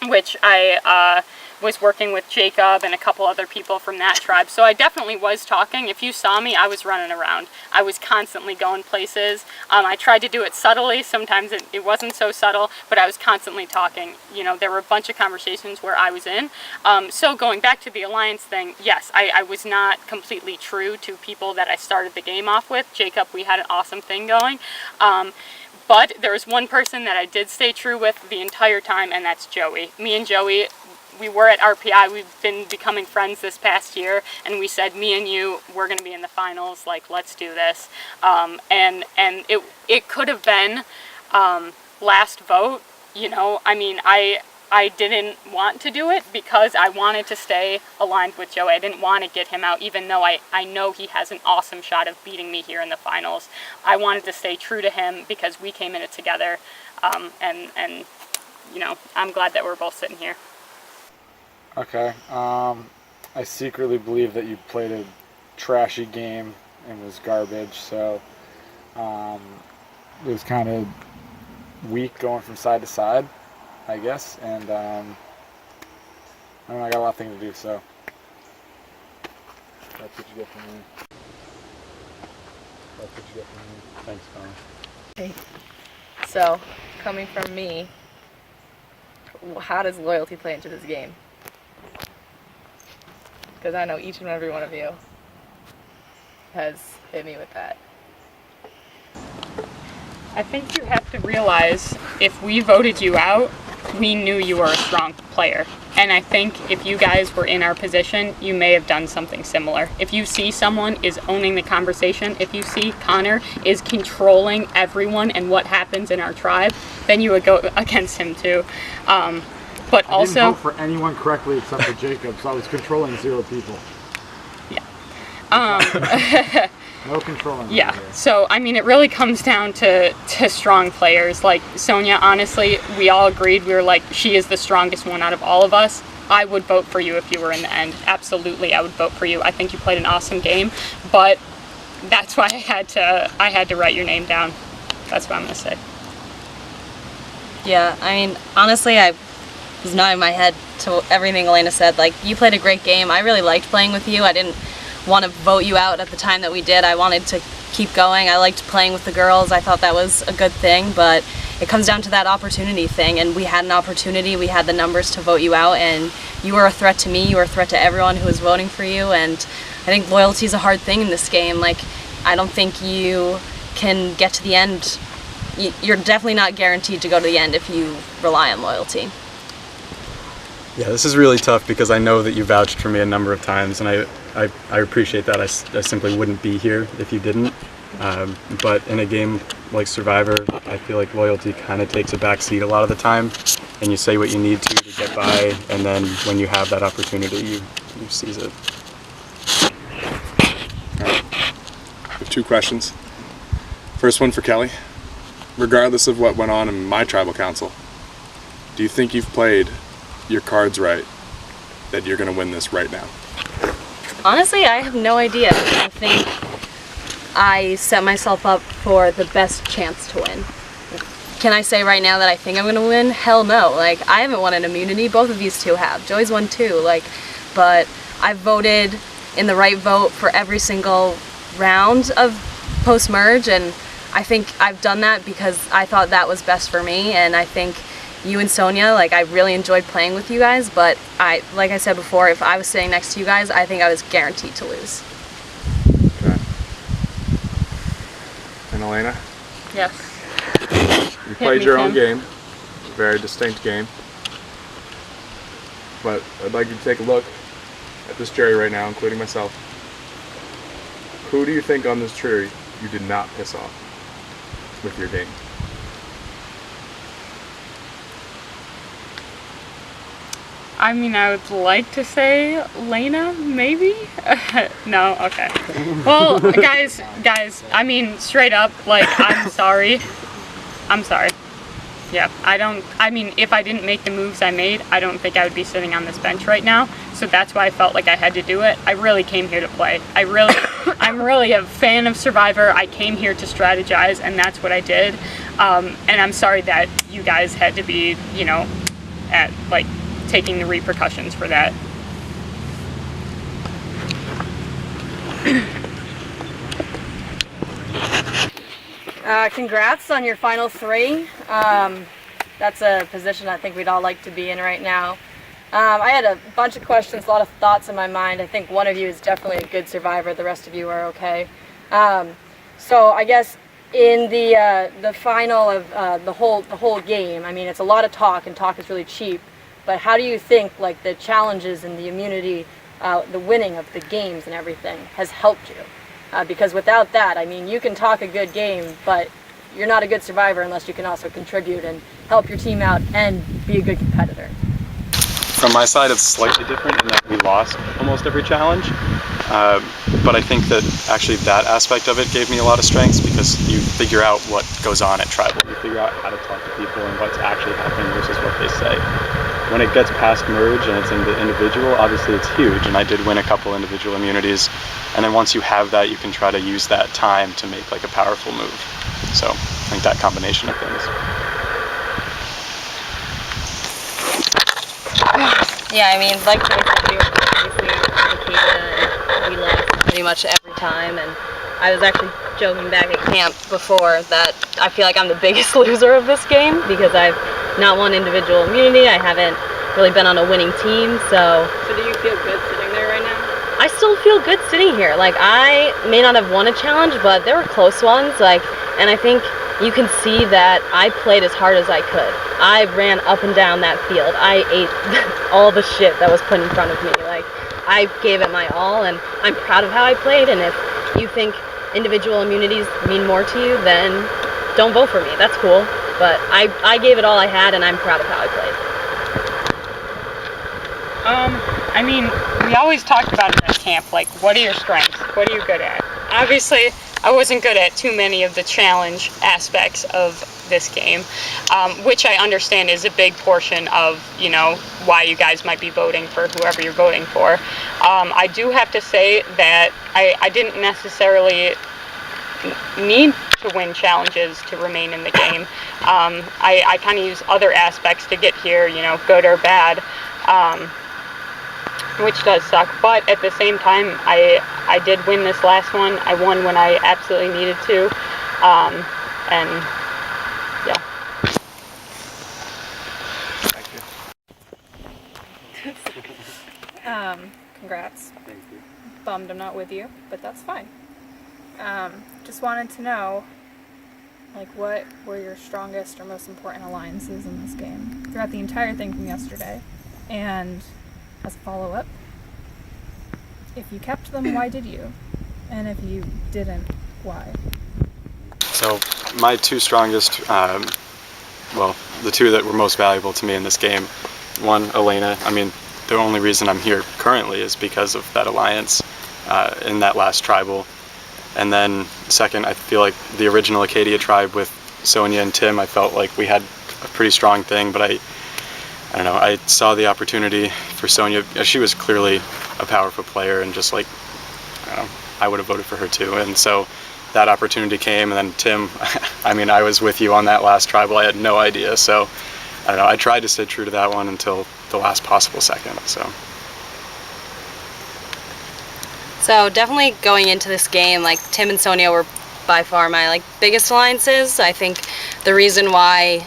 which I was working with Jacob and a couple other people from that tribe. So I definitely was talking. If you saw me, I was running around. I was constantly going places. I tried to do it subtly. Sometimes it wasn't so subtle, but I was constantly talking. You know, there were a bunch of conversations where I was in. So going back to the alliance thing, yes, I was not completely true to people that I started the game off with. Jacob, we had an awesome thing going. But there was one person that I did stay true with the entire time, and that's Joey. Me and Joey, we were at RPI. We've been becoming friends this past year, and we said, me and you, we're going to be in the finals. Like, let's do this. And it could have been last vote. You know, I mean, I I didn't want to do it because I wanted to stay aligned with Joey. I didn't want to get him out, even though I know he has an awesome shot of beating me here in the finals. I wanted to stay true to him because we came in it together, and you know, I'm glad that we're both sitting here. Okay. I secretly believe that you played a trashy game and was garbage, so it was kind of weak going from side to side, I guess, and I don't know, I got a lot of things to do, so that's what you get from me. That's what you get from me. Thanks, Connor. Okay. So, coming from me, how does loyalty play into this game? Because I know each and every one of you has hit me with that. I think you have to realize if we voted you out, we knew you were a strong player. And I think if you guys were in our position, you may have done something similar. If you see someone is owning the conversation, if you see Connor is controlling everyone and what happens in our tribe, then you would go against him too. But I also, didn't vote for anyone correctly except for Jacob, so I was controlling 0 people. yeah. No controlling. Yeah, so I mean, it really comes down to strong players. Like Sonia, honestly, we all agreed. We were like, she is the strongest one out of all of us. I would vote for you if you were in the end. Absolutely, I would vote for you. I think you played an awesome game, but that's why I had to write your name down. That's what I'm gonna say. Yeah, I mean, honestly, I was nodding my head to everything Elena said. Like, you played a great game. I really liked playing with you. I didn't want to vote you out at the time that we did. I wanted to keep going. I liked playing with the girls. I thought that was a good thing, but it comes down to that opportunity thing, and we had an opportunity. We had the numbers to vote you out, and you were a threat to me. You were a threat to everyone who was voting for you, and I think loyalty is a hard thing in this game. Like, I don't think you can get to the end. You're definitely not guaranteed to go to the end if you rely on loyalty. Yeah, this is really tough because I know that you vouched for me a number of times, and I appreciate that. I simply wouldn't be here if you didn't. But in a game like Survivor, I feel like loyalty kind of takes a back seat a lot of the time, and you say what you need to get by, and then when you have that opportunity, you seize it. All right. I have 2 questions. First one for Kelly. Regardless of what went on in my tribal council, do you think you've played your cards right, that you're going to win this right now? Honestly, I have no idea. I think I set myself up for the best chance to win. Can I say right now that I think I'm going to win? Hell no. Like, I haven't won an immunity. Both of these two have. Joey's won 2. Like, but I've voted in the right vote for every single round of post-merge, and I think I've done that because I thought that was best for me, and I think you and Sonia, like, I really enjoyed playing with you guys, but like I said before, if I was sitting next to you guys, I think I was guaranteed to lose. Okay. And Elena? Yes. You played your own game, very distinct game, but I'd like you to take a look at this jury right now, including myself. Who do you think on this jury you did not piss off with your game? I mean, I would like to say Lena, maybe? No, okay. Well, guys, I mean, straight up, like, I'm sorry. I'm sorry. Yeah, I mean, if I didn't make the moves I made, I don't think I would be sitting on this bench right now. So that's why I felt like I had to do it. I really came here to play. I'm really a fan of Survivor. I came here to strategize, and that's what I did. And I'm sorry that you guys had to be, you know, at, like, taking the repercussions for that. Congrats on your final 3. That's a position I think we'd all like to be in right now. I had a bunch of questions, a lot of thoughts in my mind. I think one of you is definitely a good survivor. The rest of you are okay. So I guess in the final of the whole game, I mean, it's a lot of talk, and talk is really cheap. But how do you think, like, the challenges and the immunity, the winning of the games and everything has helped you? Because without that, I mean, you can talk a good game, but you're not a good survivor unless you can also contribute and help your team out and be a good competitor. From my side, it's slightly different in that we lost almost every challenge. But I think that actually that aspect of it gave me a lot of strengths, because you figure out what goes on at tribal. You figure out how to talk to people and what's actually happening versus what they say. When it gets past merge and it's in the individual, obviously it's huge, and I did win a couple individual immunities. And then once you have that, you can try to use that time to make like a powerful move. So I think that combination of things. Yeah, I mean, like Joey said, we were obviously dedicated and we lost pretty much every time. And I was actually joking back at camp before that I feel like I'm the biggest loser of this game because I've not won individual immunity. I haven't really been on a winning team, so. So do you feel good sitting there right now? I still feel good sitting here. Like, I may not have won a challenge, but there were close ones. Like, and I think you can see that I played as hard as I could. I ran up and down that field. I ate all the shit that was put in front of me. Like, I gave it my all, and I'm proud of how I played. And if you think individual immunities mean more to you, then don't vote for me. That's cool. But I gave it all I had, and I'm proud of how I played. I mean, we always talked about it at camp, like, what are your strengths? What are you good at? Obviously, I wasn't good at too many of the challenge aspects of this game, which I understand is a big portion of, you know, why you guys might be voting for whoever you're voting for. I do have to say that I didn't necessarily need to win challenges to remain in the game. I kind of use other aspects to get here, you know, good or bad. Which does suck, but at the same time, I did win this last one. I won when I absolutely needed to, and yeah. Congrats. Thank you. Bummed I'm not with you, but that's fine. Just wanted to know, like, what were your strongest or most important alliances in this game throughout the entire thing from yesterday? And as a follow-up, if you kept them, why did you? And if you didn't, why? So my two strongest, well, the two that were most valuable to me in this game, one, Elena. I mean, the only reason I'm here currently is because of that alliance in that last tribal. And then second, I feel like the original Acadia tribe with Sonia and Tim, I felt like we had a pretty strong thing, but I don't know, I saw the opportunity for Sonia. She was clearly a powerful player, and just like, I don't know, I would have voted for her too. And so that opportunity came, and then Tim, I mean, I was with you on that last tribal. I had no idea. So I don't know, I tried to stay true to that one until the last possible second. So definitely going into this game, like, Tim and Sonia were by far my, like, biggest alliances. I think the reason why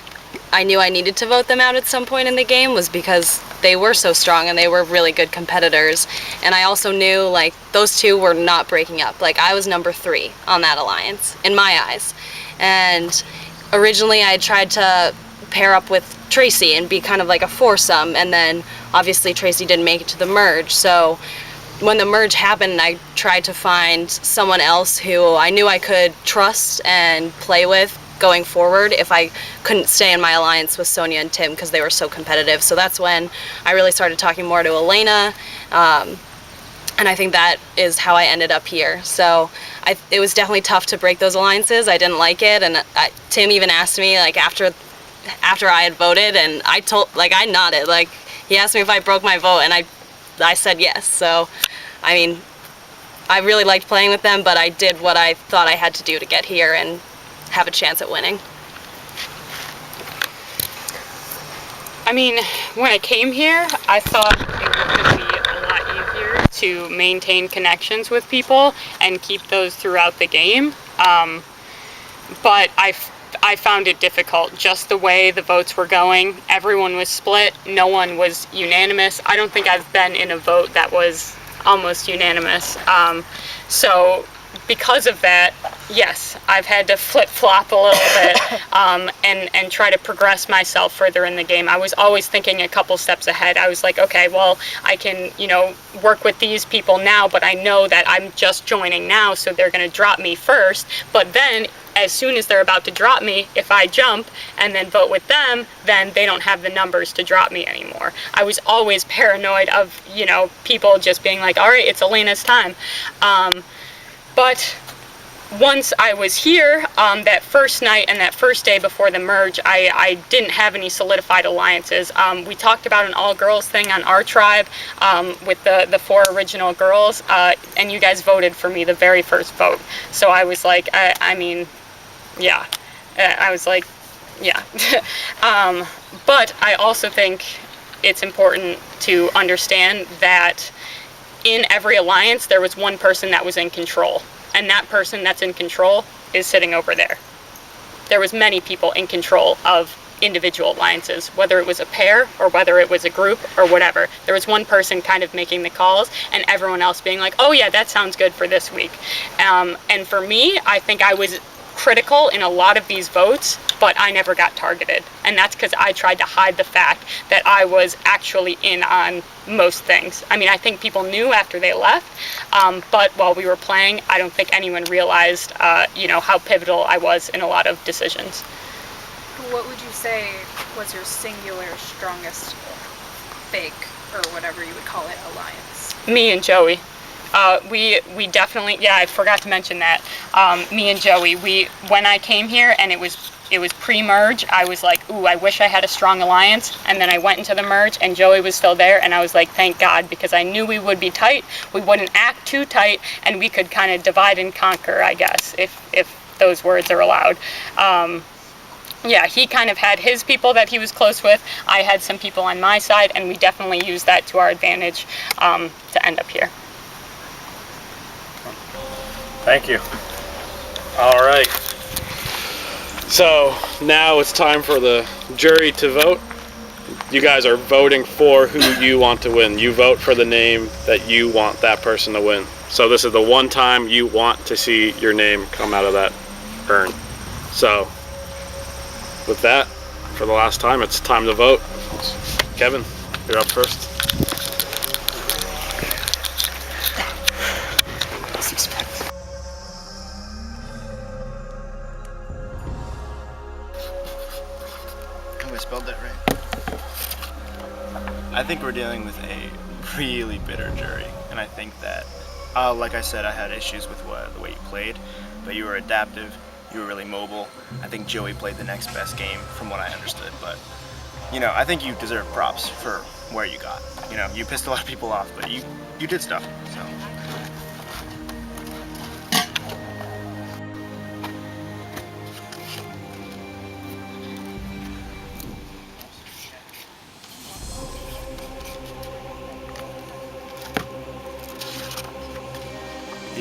I knew I needed to vote them out at some point in the game was because they were so strong and they were really good competitors. And I also knew, like, those two were not breaking up. Like, I was number 3 on that alliance, in my eyes. And originally I had tried to pair up with Tracy and be kind of like a foursome, and then obviously Tracy didn't make it to the merge. So when the merge happened, I tried to find someone else who I knew I could trust and play with going forward if I couldn't stay in my alliance with Sonia and Tim because they were so competitive. So that's when I really started talking more to Elena, and I think that is how I ended up here. So it was definitely tough to break those alliances. I didn't like it, and Tim even asked me, like, after I had voted, and I nodded. Like, he asked me if I broke my vote, and I said yes. So, I mean, I really liked playing with them, but I did what I thought I had to do to get here and have a chance at winning. I mean, when I came here, I thought it was going to be a lot easier to maintain connections with people and keep those throughout the game. But I found it difficult, just the way the votes were going. Everyone was split. No one was unanimous. I don't think I've been in a vote that was almost unanimous. So because of that, yes, I've had to flip-flop a little bit and try to progress myself further in the game. I was always thinking a couple steps ahead. I was like, okay, well, I can, you know, work with these people now, but I know that I'm just joining now, so they're going to drop me first. But then as soon as they're about to drop me, if I jump and then vote with them, then they don't have the numbers to drop me anymore. I was always paranoid of, you know, people just being like, all right, it's Elena's time. But once I was here, that first night and that first day before the merge, I didn't have any solidified alliances. We talked about an all-girls thing on our tribe with the 4 original girls, and you guys voted for me the very first vote. So I was like, I mean, yeah. I was like, yeah. But I also think it's important to understand that in every alliance, there was one person that was in control. And that person that's in control is sitting over there. There was many people in control of individual alliances, whether it was a pair or whether it was a group or whatever. There was one person kind of making the calls and everyone else being like, oh yeah, that sounds good for this week. And for me, I think I was critical in a lot of these votes, but I never got targeted. And that's because I tried to hide the fact that I was actually in on most things. I mean, I think people knew after they left, but while we were playing, I don't think anyone realized, you know, how pivotal I was in a lot of decisions. What would you say was your singular strongest fake, or whatever you would call it, alliance? Me and Joey. We definitely, yeah, I forgot to mention that. Me and Joey, when I came here and it was pre-merge, I was like, ooh, I wish I had a strong alliance. And then I went into the merge and Joey was still there and I was like, thank God, because I knew we would be tight. We wouldn't act too tight and we could kind of divide and conquer, I guess, if those words are allowed. Yeah, he kind of had his people that he was close with. I had some people on my side and we definitely used that to our advantage to end up here. Thank you. All right. So now it's time for the jury to vote. You guys are voting for who you want to win. You vote for the name that you want that person to win. So this is the one time you want to see your name come out of that urn. So with that, for the last time, it's time to vote. Kevin, you're up first. Spelled that right. I think we're dealing with a really bitter jury, and I think that, like I said, I had issues with the way you played, but you were adaptive, you were really mobile. I think Joey played the next best game from what I understood, but, you know, I think you deserve props for where you got. You know, you pissed a lot of people off, but you did stuff, so.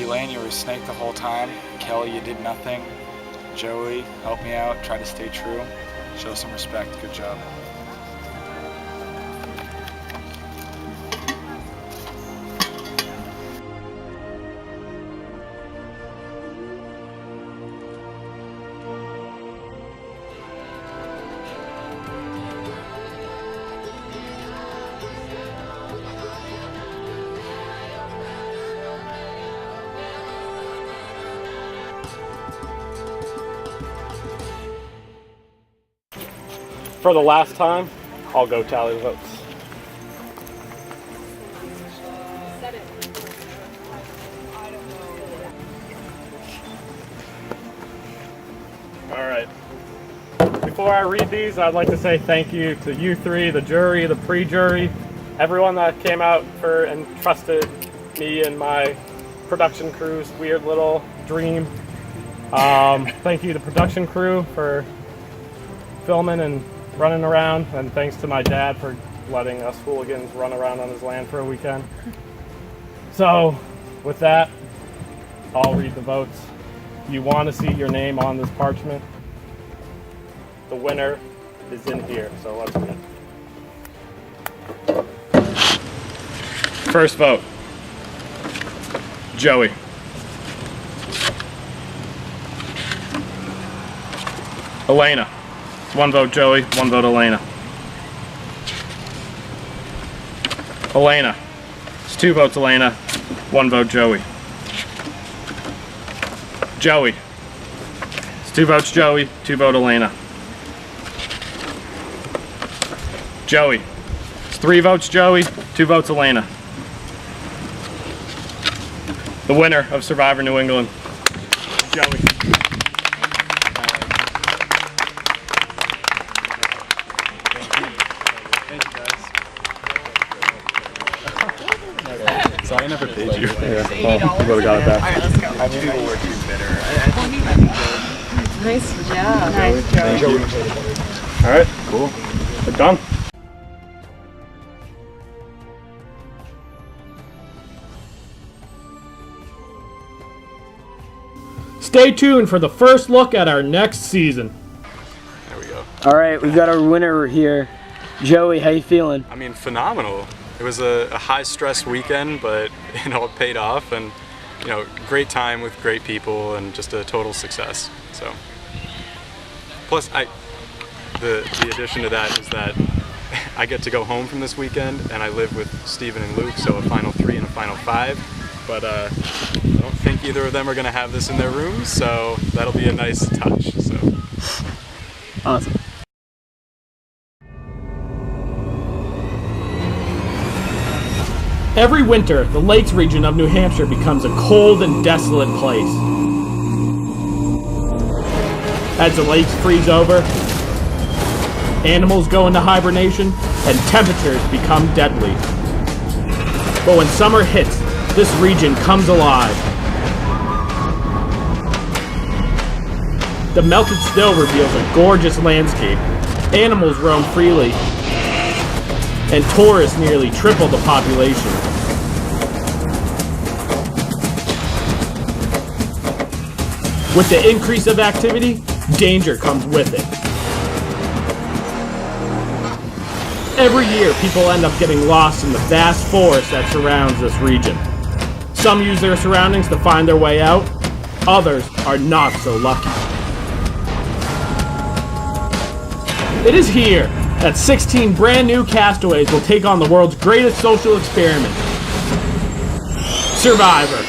Elaine, you were a snake the whole time. Kelly, you did nothing. Joey, help me out. Try to stay true. Show some respect. Good job. For the last time, I'll go tally the votes. All right. Before I read these, I'd like to say thank you to you three, the jury, the pre-jury, everyone that came out and trusted me and my production crew's weird little dream. Thank you to the production crew for filming and running around, and thanks to my dad for letting us hooligans run around on his land for a weekend. So, with that, I'll read the votes. If you want to see your name on this parchment, the winner is in here, so let's read it. First vote, Joey. Elena. 1 vote Joey, 1 vote Elena. Elena. It's 2 votes Elena, 1 vote Joey. Joey. It's 2 votes Joey, 2 vote Elena. Joey. It's 3 votes Joey, 2 votes Elena. The winner of Survivor New England, Joey. So I never paid you. Yeah, well, you would have got it back. Alright, let's go. I knew the word too bitter. Nice job. Nice Thank you. All right, cool. We're done. Stay tuned for the first look at our next season. There we go. All right, we've got our winner here. Joey, how you feeling? I mean, phenomenal. It was a high-stress weekend, but it all paid off, and great time with great people, and just a total success. So, plus, the addition to that is that I get to go home from this weekend, and I live with Steven and Luke, so a final 3 and a final 5. But I don't think either of them are going to have this in their rooms, so that'll be a nice touch. So, Awesome. Every winter, the Lakes region of New Hampshire becomes a cold and desolate place. As the lakes freeze over, animals go into hibernation, and temperatures become deadly. But when summer hits, this region comes alive. The melted snow reveals a gorgeous landscape. Animals roam freely, and tourists nearly triple the population. With the increase of activity, danger comes with it. Every year, people end up getting lost in the vast forest that surrounds this region. Some use their surroundings to find their way out, others are not so lucky. It is here that 16 brand new castaways will take on the world's greatest social experiment, Survivor.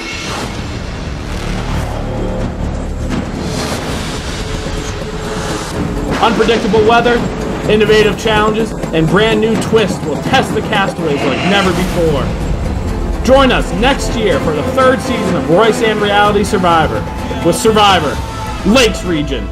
Unpredictable weather, innovative challenges, and brand new twists will test the castaways like never before. Join us next year for the 3rd season of Roysan Reality Survivor with Survivor Lakes Region.